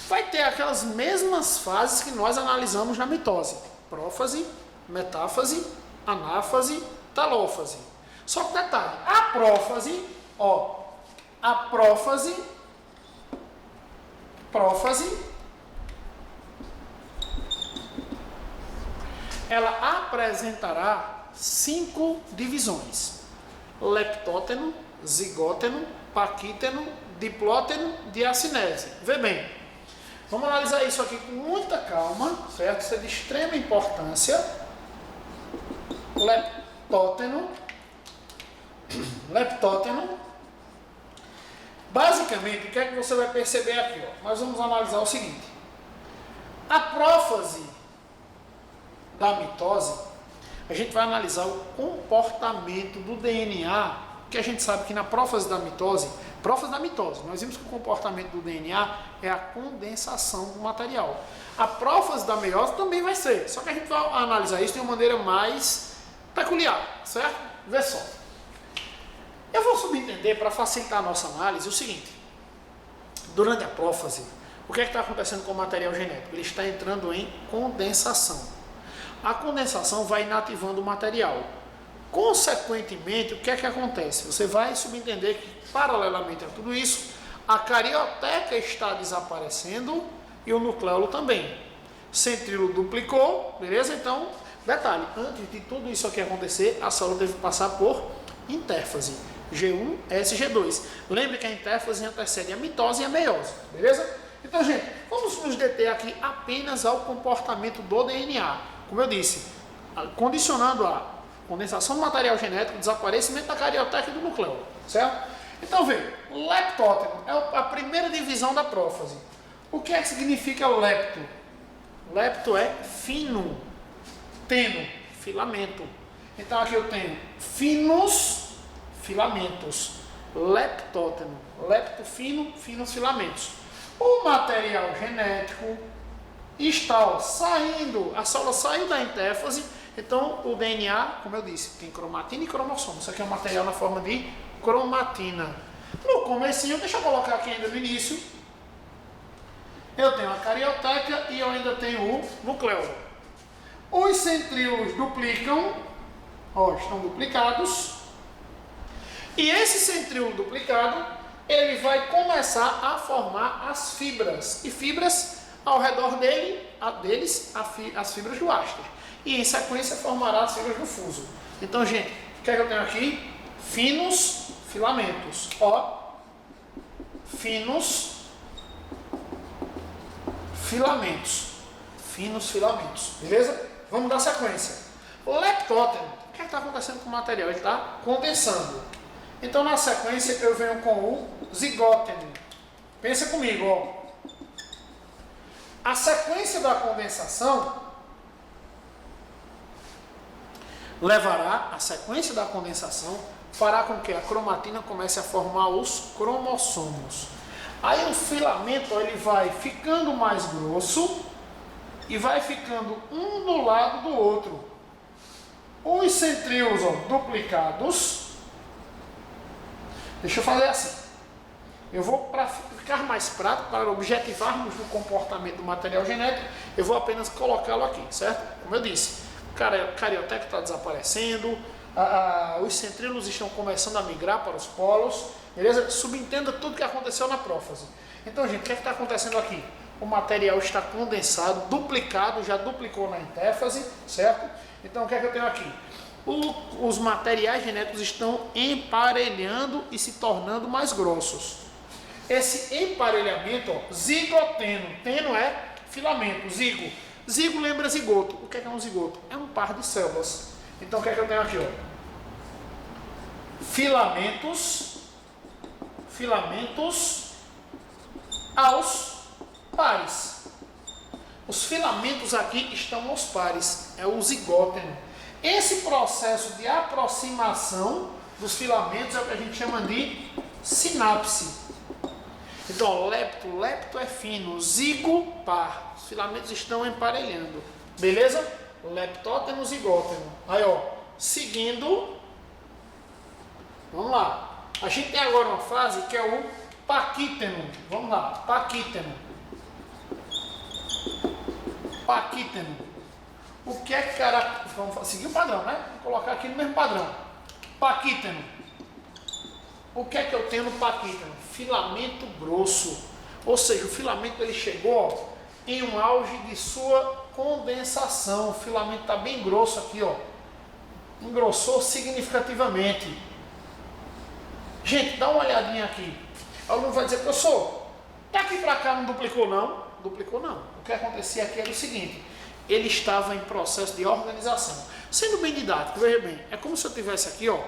vai ter aquelas mesmas fases que nós analisamos na mitose: prófase, metáfase, anáfase, talófase. Só que detalhe, a prófase, ela apresentará 5 divisões: leptóteno, zigóteno, paquíteno, diplóteno, diacinese. Vê bem, vamos analisar isso aqui com muita calma, certo? Isso é de extrema importância. Leptóteno. Basicamente, o que é que você vai perceber aqui? Ó? Nós vamos analisar o seguinte: a prófase da mitose, a gente vai analisar o comportamento do DNA, que a gente sabe que na prófase da mitose, nós vimos que o comportamento do DNA é a condensação do material. A prófase da meiose também vai ser, só que a gente vai analisar isso de uma maneira mais peculiar, certo? Vê só. Eu vou subentender, para facilitar a nossa análise, o seguinte: durante a prófase, o que é que está acontecendo com o material genético? Ele está entrando em condensação. A condensação vai inativando o material. Consequentemente, o que é que acontece? Você vai subentender que, paralelamente a tudo isso, a carioteca está desaparecendo e o nucleolo também. Centríolo duplicou, beleza? Então, detalhe, antes de tudo isso aqui acontecer, a célula teve que passar por intérfase. G1, S, G2. Lembre que a intérfase antecede a mitose e a meiose, beleza? Então, gente, vamos nos deter aqui apenas ao comportamento do DNA. Como eu disse, condicionando a condensação do material genético, desaparecimento da carioteca e do núcleo, certo? Então, vê, leptóteno é a primeira divisão da prófase. O que é que significa lepto? Lepto é fino, teno, filamento. Então, aqui eu tenho finos, filamentos, leptóteno, lepto fino, finos filamentos. O material genético está saindo, a célula saiu da intérfase, então o DNA, como eu disse, tem cromatina e cromossomo. Isso aqui é um material na forma de cromatina. No comecinho, deixa eu colocar aqui ainda no início, eu tenho a carioteca e eu ainda tenho o núcleo. Os centríolos duplicam, estão duplicados, e esse centríolo duplicado, ele vai começar a formar as fibras, e fibras ao redor dele, as fibras do áster. E em sequência formará as fibras do fuso. Então, gente, o que é que eu tenho aqui? Finos filamentos. Ó, finos filamentos. Finos filamentos. Beleza? Vamos dar sequência. O leptóteno. O que está acontecendo com o material? Ele está condensando. Então, na sequência, eu venho com o zigóteno. Pensa comigo, ó. A sequência da condensação fará com que a cromatina comece a formar os cromossomos. Aí o filamento ele vai ficando mais grosso e vai ficando um do lado do outro. Os centríolos duplicados. Deixa eu fazer assim. Eu vou, para ficar mais prático, para objetivarmos o comportamento do material genético, eu vou apenas colocá-lo aqui, certo? Como eu disse, o carioteca está desaparecendo, os centríolos estão começando a migrar para os polos, beleza? Subentenda tudo que aconteceu na prófase. Então, gente, o que é que está acontecendo aqui? O material está condensado, duplicado, já duplicou na intéfase, certo? Então, o que é que eu tenho aqui? Os materiais genéticos estão emparelhando e se tornando mais grossos. Esse emparelhamento, ó, zigoteno, teno é filamento, zigo lembra zigoto. O que é um zigoto? É um par de células. Então, o que é que eu tenho aqui? Ó? Filamentos aos pares. Os filamentos aqui estão aos pares, é o zigóteno. Esse processo de aproximação dos filamentos é o que a gente chama de sinapse. Então, lepto é fino, zigo, par. Os filamentos estão emparelhando. Beleza? Leptóteno, zigóteno. Aí, ó, seguindo. Vamos lá. A gente tem agora uma fase que é o paquíteno. Vamos lá, paquíteno. O que é que vamos seguir o padrão, né? Vou colocar aqui no mesmo padrão. Paquíteno. O que é que eu tenho no paquíteno? Filamento grosso. Ou seja, o filamento ele chegou em um auge de sua condensação. O filamento está bem grosso aqui, ó. Engrossou significativamente. Gente, dá uma olhadinha aqui. O aluno vai dizer, professor, daqui para cá não duplicou não? Duplicou não. O que acontecia aqui era o seguinte, ele estava em processo de organização. Sendo bem didático, veja bem, é como se eu tivesse aqui, ó,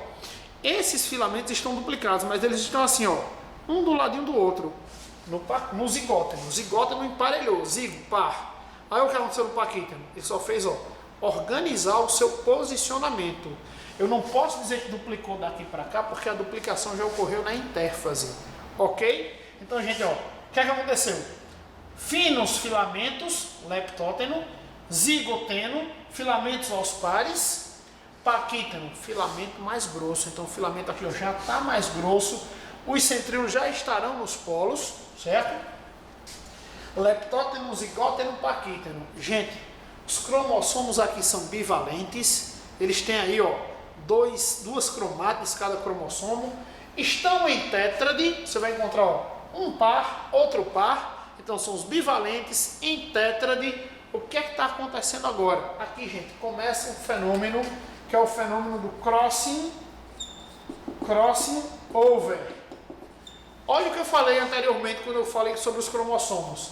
esses filamentos estão duplicados, mas eles estão assim, ó, um do ladinho do outro, no zigóteno. O zigóteno emparelhou, zigo, par. Aí o que aconteceu no paquíteno? Ele só fez, ó, organizar o seu posicionamento. Eu não posso dizer que duplicou daqui para cá, porque a duplicação já ocorreu na intérfase, ok? Então, gente, ó, o que é que aconteceu? Finos filamentos, leptóteno, zigoteno, filamentos aos pares, paquíteno, filamento mais grosso. Então o filamento aqui ó, já está mais grosso, os centríolos já estarão nos polos, certo? Leptóteno, zigóteno, paquíteno. Gente, os cromossomos aqui são bivalentes, eles têm aí ó, duas cromátides cada cromossomo, estão em tétrade, você vai encontrar ó, um par, outro par. Então são os bivalentes em tétrade. O que é que está acontecendo agora? Aqui, gente, começa um fenômeno que é o fenômeno do crossing over. Olha o que eu falei anteriormente quando eu falei sobre os cromossomos.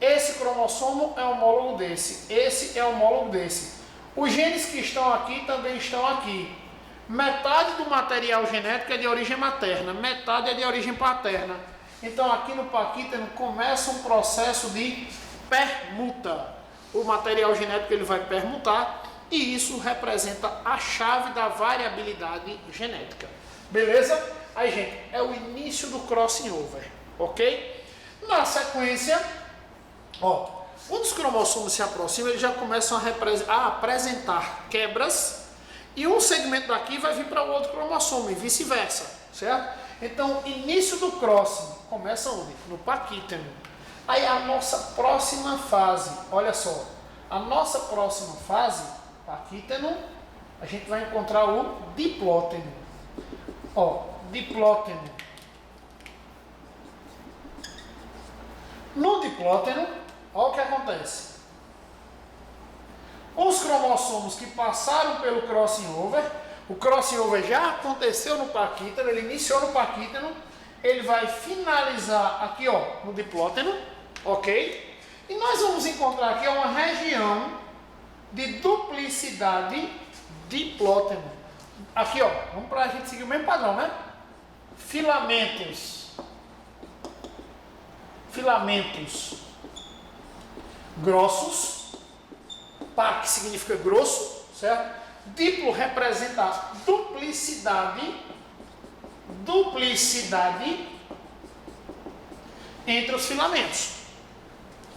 Esse cromossomo é homólogo desse, esse é homólogo desse. Os genes que estão aqui também estão aqui. Metade do material genético é de origem materna, metade é de origem paterna. Então aqui no paquíteno começa um processo de permuta. O material genético ele vai permutar e isso representa a chave da variabilidade genética. Beleza? Aí, gente, é o início do crossing over, ok? Na sequência, ó, quando os cromossomos se aproximam, eles já começam a apresentar quebras e um segmento daqui vai vir para o outro cromossomo e vice-versa, certo? Então, início do crossing começa onde? No paquíteno. Aí a nossa próxima fase, olha só, a nossa próxima fase, paquíteno, a gente vai encontrar o diplóteno. Ó, diplóteno. No diplóteno, olha o que acontece. os cromossomos que passaram pelo crossing over, o crossing over já aconteceu no paquíteno, ele iniciou no paquíteno, ele vai finalizar aqui, ó, no diplóteno, ok? E nós vamos encontrar aqui uma região de duplicidade diplóteno. Aqui, ó, vamos para a gente seguir o mesmo padrão, né? Filamentos grossos, pá, que significa grosso, certo? Diplo representa duplicidade entre os filamentos.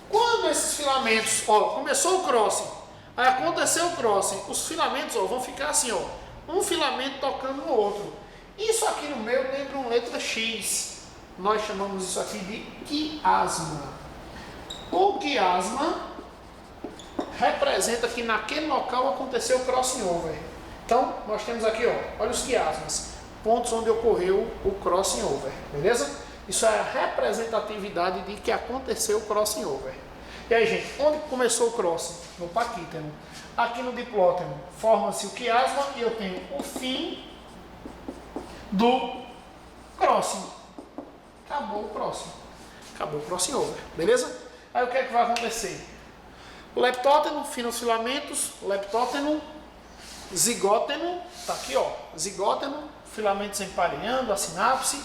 Quando esses filamentos, ó, começou o crossing, aí aconteceu o crossing, os filamentos, ó, vão ficar assim, ó, um filamento tocando no outro. Isso aqui no meio lembra uma letra X. Nós chamamos isso aqui de quiasma. O quiasma representa que naquele local aconteceu o crossing over. Então, nós temos aqui, ó, olha os quiasmas, pontos onde ocorreu o crossing over, beleza? Isso é a representatividade de que aconteceu o crossing over. E aí, gente, onde começou o crossing? No paquíteno. Aqui no diplóteno forma-se o quiasma e eu tenho o fim do crossing. Acabou o crossing over, beleza? Aí o que é que vai acontecer? Leptóteno, finos filamentos, leptóteno, zigóteno, tá aqui, ó, zigóteno, filamentos emparelhando, a sinapse,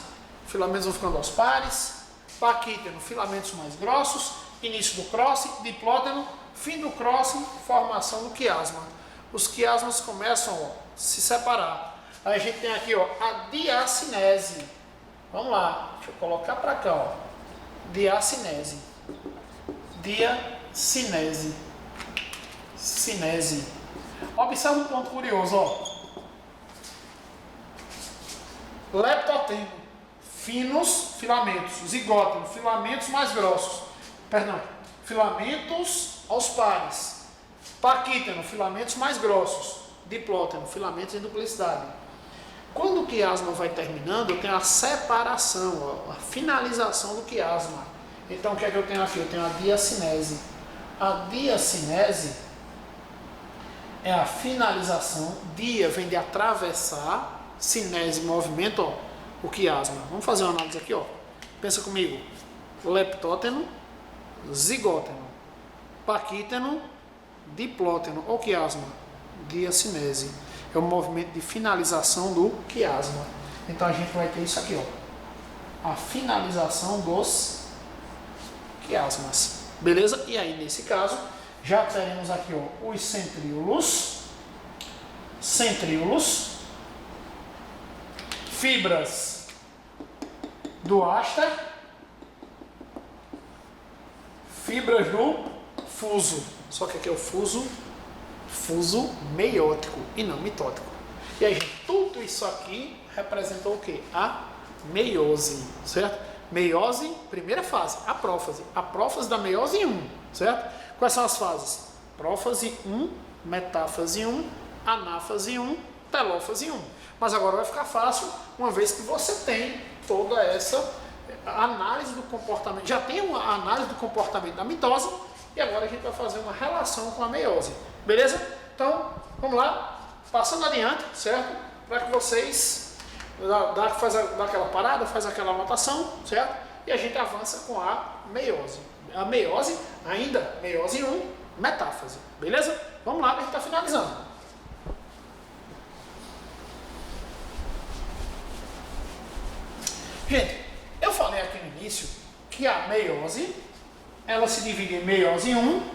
filamentos vão ficando aos pares, paquíteno, filamentos mais grossos, início do crossing, diplóteno, fim do crossing, formação do quiasma. Os quiasmas começam, ó, a se separar. Aí a gente tem aqui, ó, a diacinese. Vamos lá, deixa eu colocar para cá, ó. Diacinese. Cinese. Observe um ponto curioso, ó. Leptoteno, finos filamentos. Zigóteno, filamentos mais grossos. Perdão, filamentos aos pares. Paquíteno, filamentos mais grossos. Diplóteno, filamentos em duplicidade. Quando o quiasma vai terminando, eu tenho a separação, a finalização do quiasma. Então, o que é que eu tenho aqui? Eu tenho a diacinese. A diacinese é a finalização. Dia vem de atravessar, cinese, movimento, ó, o quiasma. Vamos fazer uma análise aqui, ó. Pensa comigo. Leptóteno, zigóteno, paquíteno, diplóteno, ou quiasma, diacinese. É o movimento de finalização do quiasma. Então a gente vai ter isso aqui, ó, a finalização dos quiasmas, beleza? E aí nesse caso já teremos aqui, ó, os centríolos, fibras do áster, fibras do fuso, só que aqui é o fuso meiótico e não mitótico. E aí, gente, tudo isso aqui representou o que? A meiose, certo? Meiose, primeira fase, a prófase. A prófase da meiose 1, certo? Quais são as fases? Prófase 1, metáfase 1, anáfase 1, telófase 1. Mas agora vai ficar fácil, uma vez que você tem toda essa análise do comportamento. Já tem uma análise do comportamento da mitose e agora a gente vai fazer uma relação com a meiose. Beleza? Então, vamos lá, passando adiante, certo? Para que vocês dá aquela parada, faz aquela anotação, certo? E a gente avança com a meiose. A meiose, ainda, meiose 1, metáfase. Beleza? Vamos lá, que a gente está finalizando. Gente, eu falei aqui no início que a meiose, ela se divide em meiose 1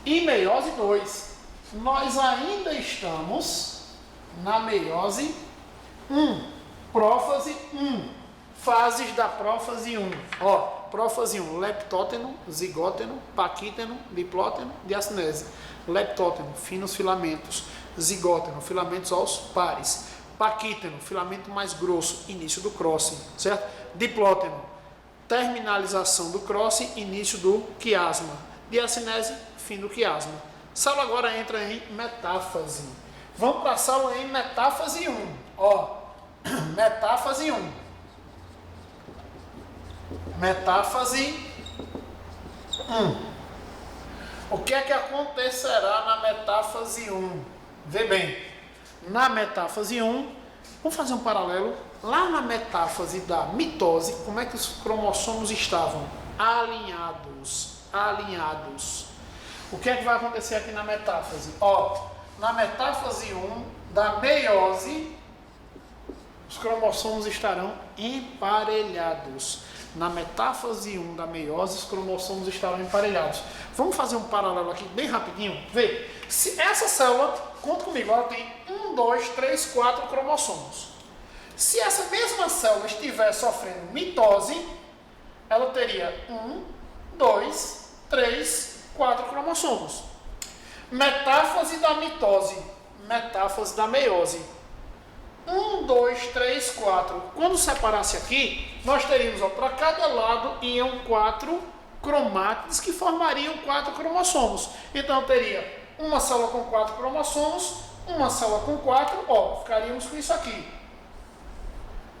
e meiose 2. Nós ainda estamos na meiose 1, prófase 1, fases da prófase 1. Ó, prófase 1, leptóteno, zigóteno, paquíteno, diplóteno, diacinese. Leptóteno, finos filamentos, zigóteno, filamentos aos pares. Paquíteno, filamento mais grosso, início do crossing, certo? Diplóteno, terminalização do crossing, início do quiasma. Diacinese, fim do quiasma. Célula agora entra em metáfase. Vamos para a célula em metáfase 1. Ó, metáfase 1. Metáfase 1. O que é que acontecerá na metáfase 1? Vê bem, na metáfase 1, vamos fazer um paralelo. Lá na metáfase da mitose, como é que os cromossomos estavam? Alinhados. O que é que vai acontecer aqui na metáfase? Na metáfase 1 da meiose, os cromossomos estarão emparelhados. Na metáfase 1 da meiose, os cromossomos estarão emparelhados. Vamos fazer um paralelo aqui bem rapidinho? Vê, se essa célula, conta comigo, ela tem 1, 2, 3, 4 cromossomos. Se essa mesma célula estiver sofrendo mitose, ela teria 1, 2, 3, 4 cromossomos. Metáfase da mitose, metáfase da meiose. 1, 2, 3, 4. Quando separasse aqui, nós teríamos para cada lado iam 4 cromátides que formariam 4 cromossomos. Então eu teria uma célula com 4 cromossomos, uma célula com 4, ficaríamos com isso aqui.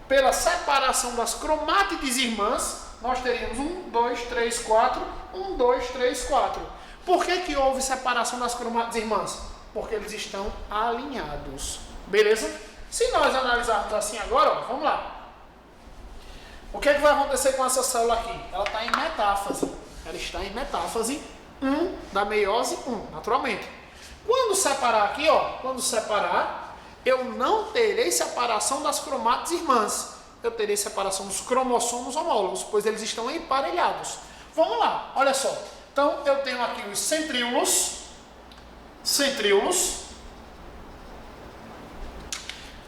Pela separação das cromátides irmãs, nós teríamos 1, 2, 3, 4, 1, 2, 3, 4. Por que houve separação das cromátides irmãs? Porque eles estão alinhados. Beleza? Se nós analisarmos assim agora, vamos lá. O que é que vai acontecer com essa célula aqui? Ela está em metáfase. Ela está em metáfase 1 da meiose 1, naturalmente. Quando separar aqui, quando separar, eu não terei separação das cromátides irmãs. Eu terei separação dos cromossomos homólogos, pois eles estão emparelhados. Vamos lá, olha só. Então, eu tenho aqui os centríolos.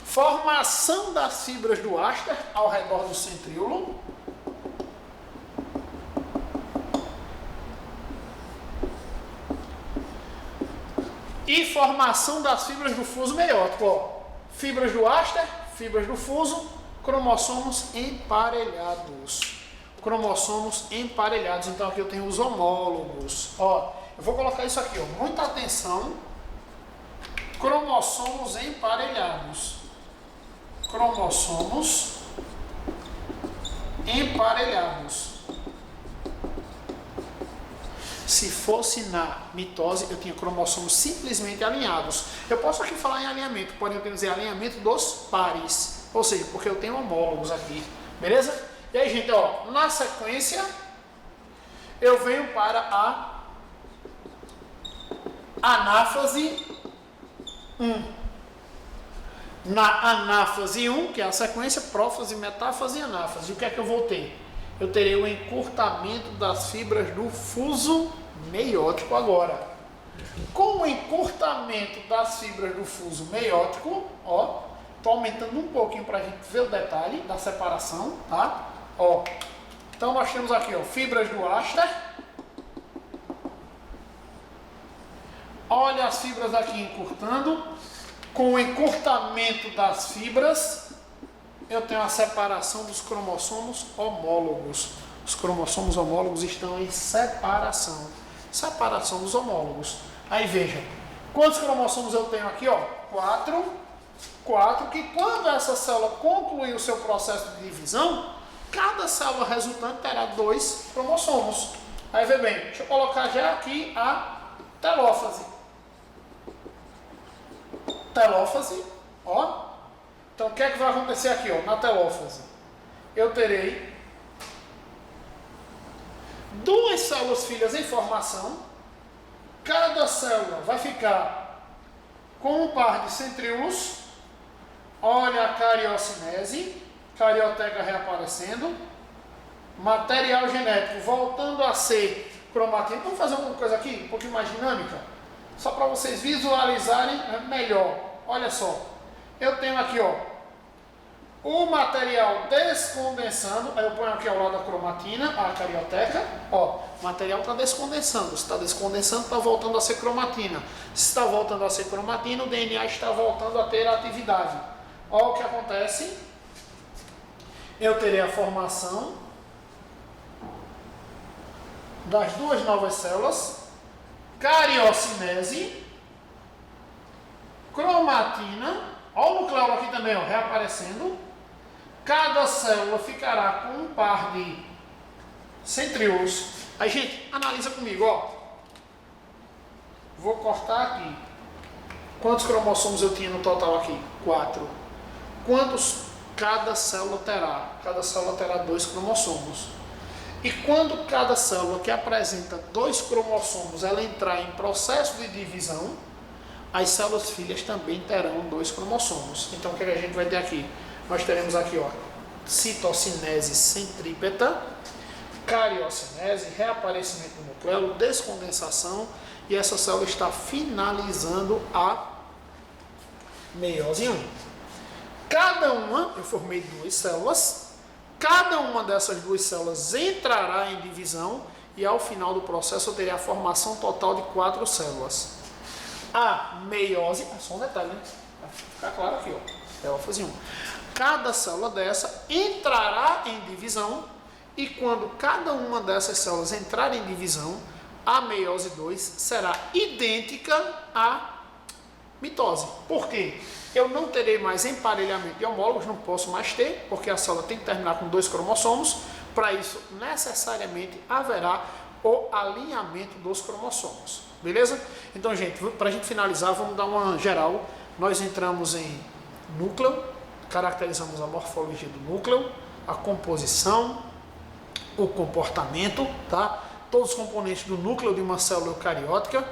Formação das fibras do áster ao redor do centríolo. E formação das fibras do fuso meiótico. Fibras do áster, fibras do fuso, cromossomos emparelhados. Então aqui eu tenho os homólogos. Eu vou colocar isso aqui, muita atenção. Cromossomos emparelhados. Se fosse na mitose, eu tinha cromossomos simplesmente alinhados. Eu posso aqui falar em alinhamento, porém eu tenho que dizer alinhamento dos pares. Ou seja, porque eu tenho homólogos aqui. Beleza? E aí, gente, na sequência, eu venho para a anáfase 1. Na anáfase 1, que é a sequência, prófase, metáfase e anáfase. O que é que eu vou ter? Eu terei o encurtamento das fibras do fuso meiótico agora. Com o encurtamento das fibras do fuso meiótico, estou aumentando um pouquinho para a gente ver o detalhe da separação, tá? Então nós temos aqui, fibras do áster. Olha as fibras aqui encurtando. Com o encurtamento das fibras, eu tenho a separação dos cromossomos homólogos. Os cromossomos homólogos estão em separação. Separação dos homólogos. Aí veja, quantos cromossomos eu tenho aqui? 4. 4, que quando essa célula concluir o seu processo de divisão, cada célula resultante terá 2 cromossomos. Aí vê bem, deixa eu colocar já aqui a telófase. Então o que é que vai acontecer aqui, na telófase? Eu terei 2 células filhas em formação. Cada célula vai ficar com um par de centríolos. Olha a cariocinese, carioteca reaparecendo. Material genético voltando a ser cromatina. Vamos fazer uma coisa aqui, um pouquinho mais dinâmica, só para vocês visualizarem melhor. Olha só, eu tenho aqui o material descondensando, aí eu ponho aqui ao lado da cromatina, a carioteca, o material está descondensando, se está descondensando, está voltando a ser cromatina. Se está voltando a ser cromatina, o DNA está voltando a ter atividade. Olha o que acontece, eu terei a formação das 2 novas células, cariocinese, cromatina, olha o nucleolo aqui também, reaparecendo. Cada célula ficará com um par de centríolos. Aí, gente, analisa comigo, Vou cortar aqui. Quantos cromossomos eu tinha no total aqui? 4. Quantos cada célula terá? Cada célula terá 2 cromossomos. E quando cada célula que apresenta 2 cromossomos, ela entrar em processo de divisão, as células filhas também terão 2 cromossomos. Então o que a gente vai ter aqui? Nós teremos aqui, ó, citocinese centrípeta, cariocinese, reaparecimento do nucleolo, descondensação, e essa célula está finalizando a meiose 1. Cada uma, eu formei 2 células, cada uma dessas 2 células entrará em divisão e ao final do processo eu terei a formação total de 4 células. A meiose, é só um detalhe, né? Para ficar claro aqui, ó, telófase 1. Cada célula dessa entrará em divisão e quando cada uma dessas células entrar em divisão, a meiose 2 será idêntica à mitose. Por quê? Eu não terei mais emparelhamento de homólogos, não posso mais ter, porque a célula tem que terminar com 2 cromossomos. Para isso, necessariamente, haverá o alinhamento dos cromossomos. Beleza? Então, gente, para a gente finalizar, vamos dar uma geral. Nós entramos em núcleo, caracterizamos a morfologia do núcleo, a composição, o comportamento, tá? Todos os componentes do núcleo de uma célula eucariótica.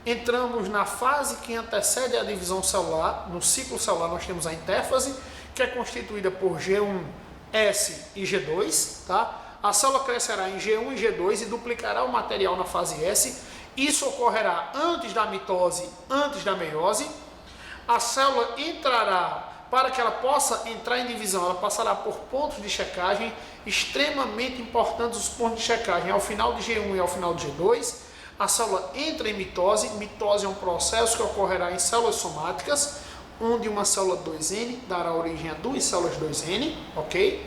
Entramos na fase que antecede a divisão celular. No ciclo celular nós temos a intérfase, que é constituída por G1, S e G2. Tá? A célula crescerá em G1 e G2 e duplicará o material na fase S. Isso ocorrerá antes da mitose, antes da meiose. A célula entrará, para que ela possa entrar em divisão, ela passará por pontos de checagem, extremamente importantes os pontos de checagem, ao final de G1 e ao final de G2. A célula entra em mitose. Mitose é um processo que ocorrerá em células somáticas, onde uma célula 2N dará origem a 2 células 2N, ok?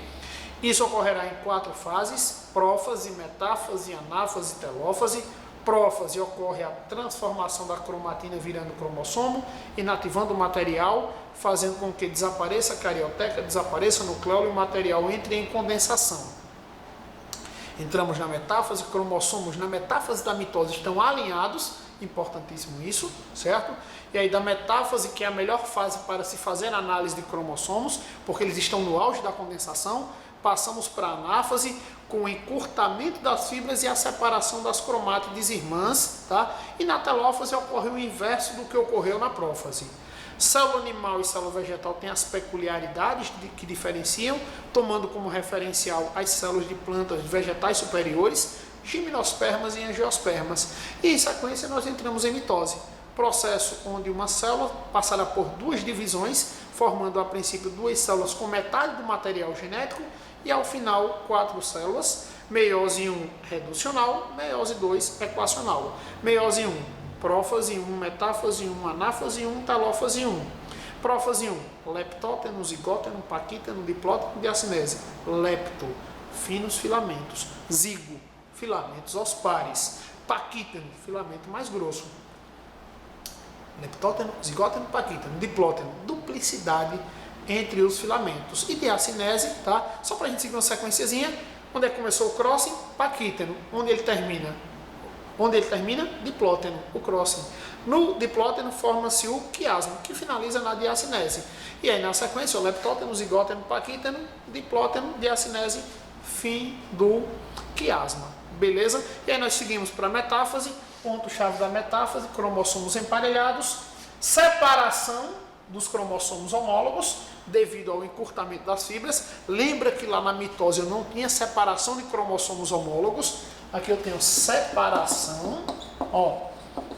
Isso ocorrerá em 4 fases: prófase, metáfase, anáfase e telófase. Prófase ocorre a transformação da cromatina virando cromossomo, inativando o material, fazendo com que desapareça a carioteca, desapareça o nucleolo e o material entre em condensação. Entramos na metáfase, cromossomos na metáfase da mitose estão alinhados, importantíssimo isso, certo? E aí da metáfase, que é a melhor fase para se fazer análise de cromossomos, porque eles estão no auge da condensação, passamos para a anáfase, com o encurtamento das fibras e a separação das cromátides irmãs, tá? E na telófase ocorre o inverso do que ocorreu na prófase. Célula animal e célula vegetal têm as peculiaridades que diferenciam, tomando como referencial as células de plantas vegetais superiores, gimnospermas e angiospermas. E em sequência nós entramos em mitose, processo onde uma célula passará por 2 divisões, formando a princípio 2 células com metade do material genético e ao final 4 células, meiose 1 reducional, meiose 2 equacional. Meiose 1, prófase 1, metáfase 1, anáfase 1, telófase 1. Prófase 1, leptóteno, zigóteno, paquíteno, diplóteno, diacinese. Lepto, finos filamentos. Zigo, filamentos aos pares. Paquíteno, filamento mais grosso. Leptóteno, zigóteno, paquíteno, diplóteno, duplicidade entre os filamentos. E diacinese, tá? Só para a gente seguir uma sequenciazinha. Onde é que começou o crossing? Paquíteno. Onde ele termina? Diplóteno, o crossing. No diplóteno forma-se o quiasma, que finaliza na diacinese. E aí na sequência, o leptóteno, zigóteno, paquíteno, diplóteno, diacinese, fim do quiasma. Beleza? E aí nós seguimos para a metáfase. Ponto-chave da metáfase: cromossomos emparelhados, separação dos cromossomos homólogos devido ao encurtamento das fibras. Lembra que lá na mitose eu não tinha separação de cromossomos homólogos. Aqui eu tenho separação, ó,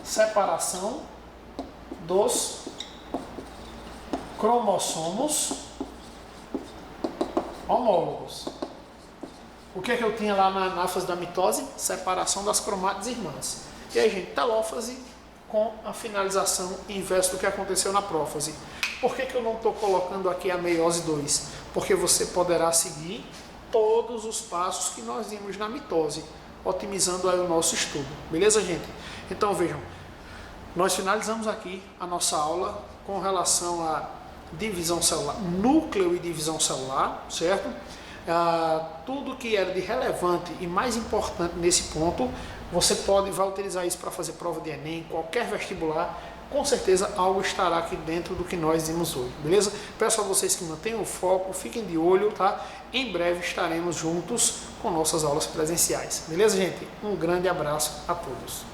separação dos cromossomos homólogos. O que é que eu tinha lá na anáfase da mitose? Separação das cromátides irmãs. E aí, gente, telófase com a finalização inversa do que aconteceu na prófase. Por que eu não estou colocando aqui a meiose 2? Porque você poderá seguir todos os passos que nós vimos na mitose, otimizando aí o nosso estudo. Beleza, gente? Então, vejam, nós finalizamos aqui a nossa aula com relação à divisão celular, núcleo e divisão celular, certo? Tudo que era de relevante e mais importante nesse ponto Você vai utilizar isso para fazer prova de Enem, qualquer vestibular, com certeza algo estará aqui dentro do que nós vimos hoje, beleza? Peço a vocês que mantenham o foco, fiquem de olho, tá? Em breve estaremos juntos com nossas aulas presenciais, beleza, gente? Um grande abraço a todos.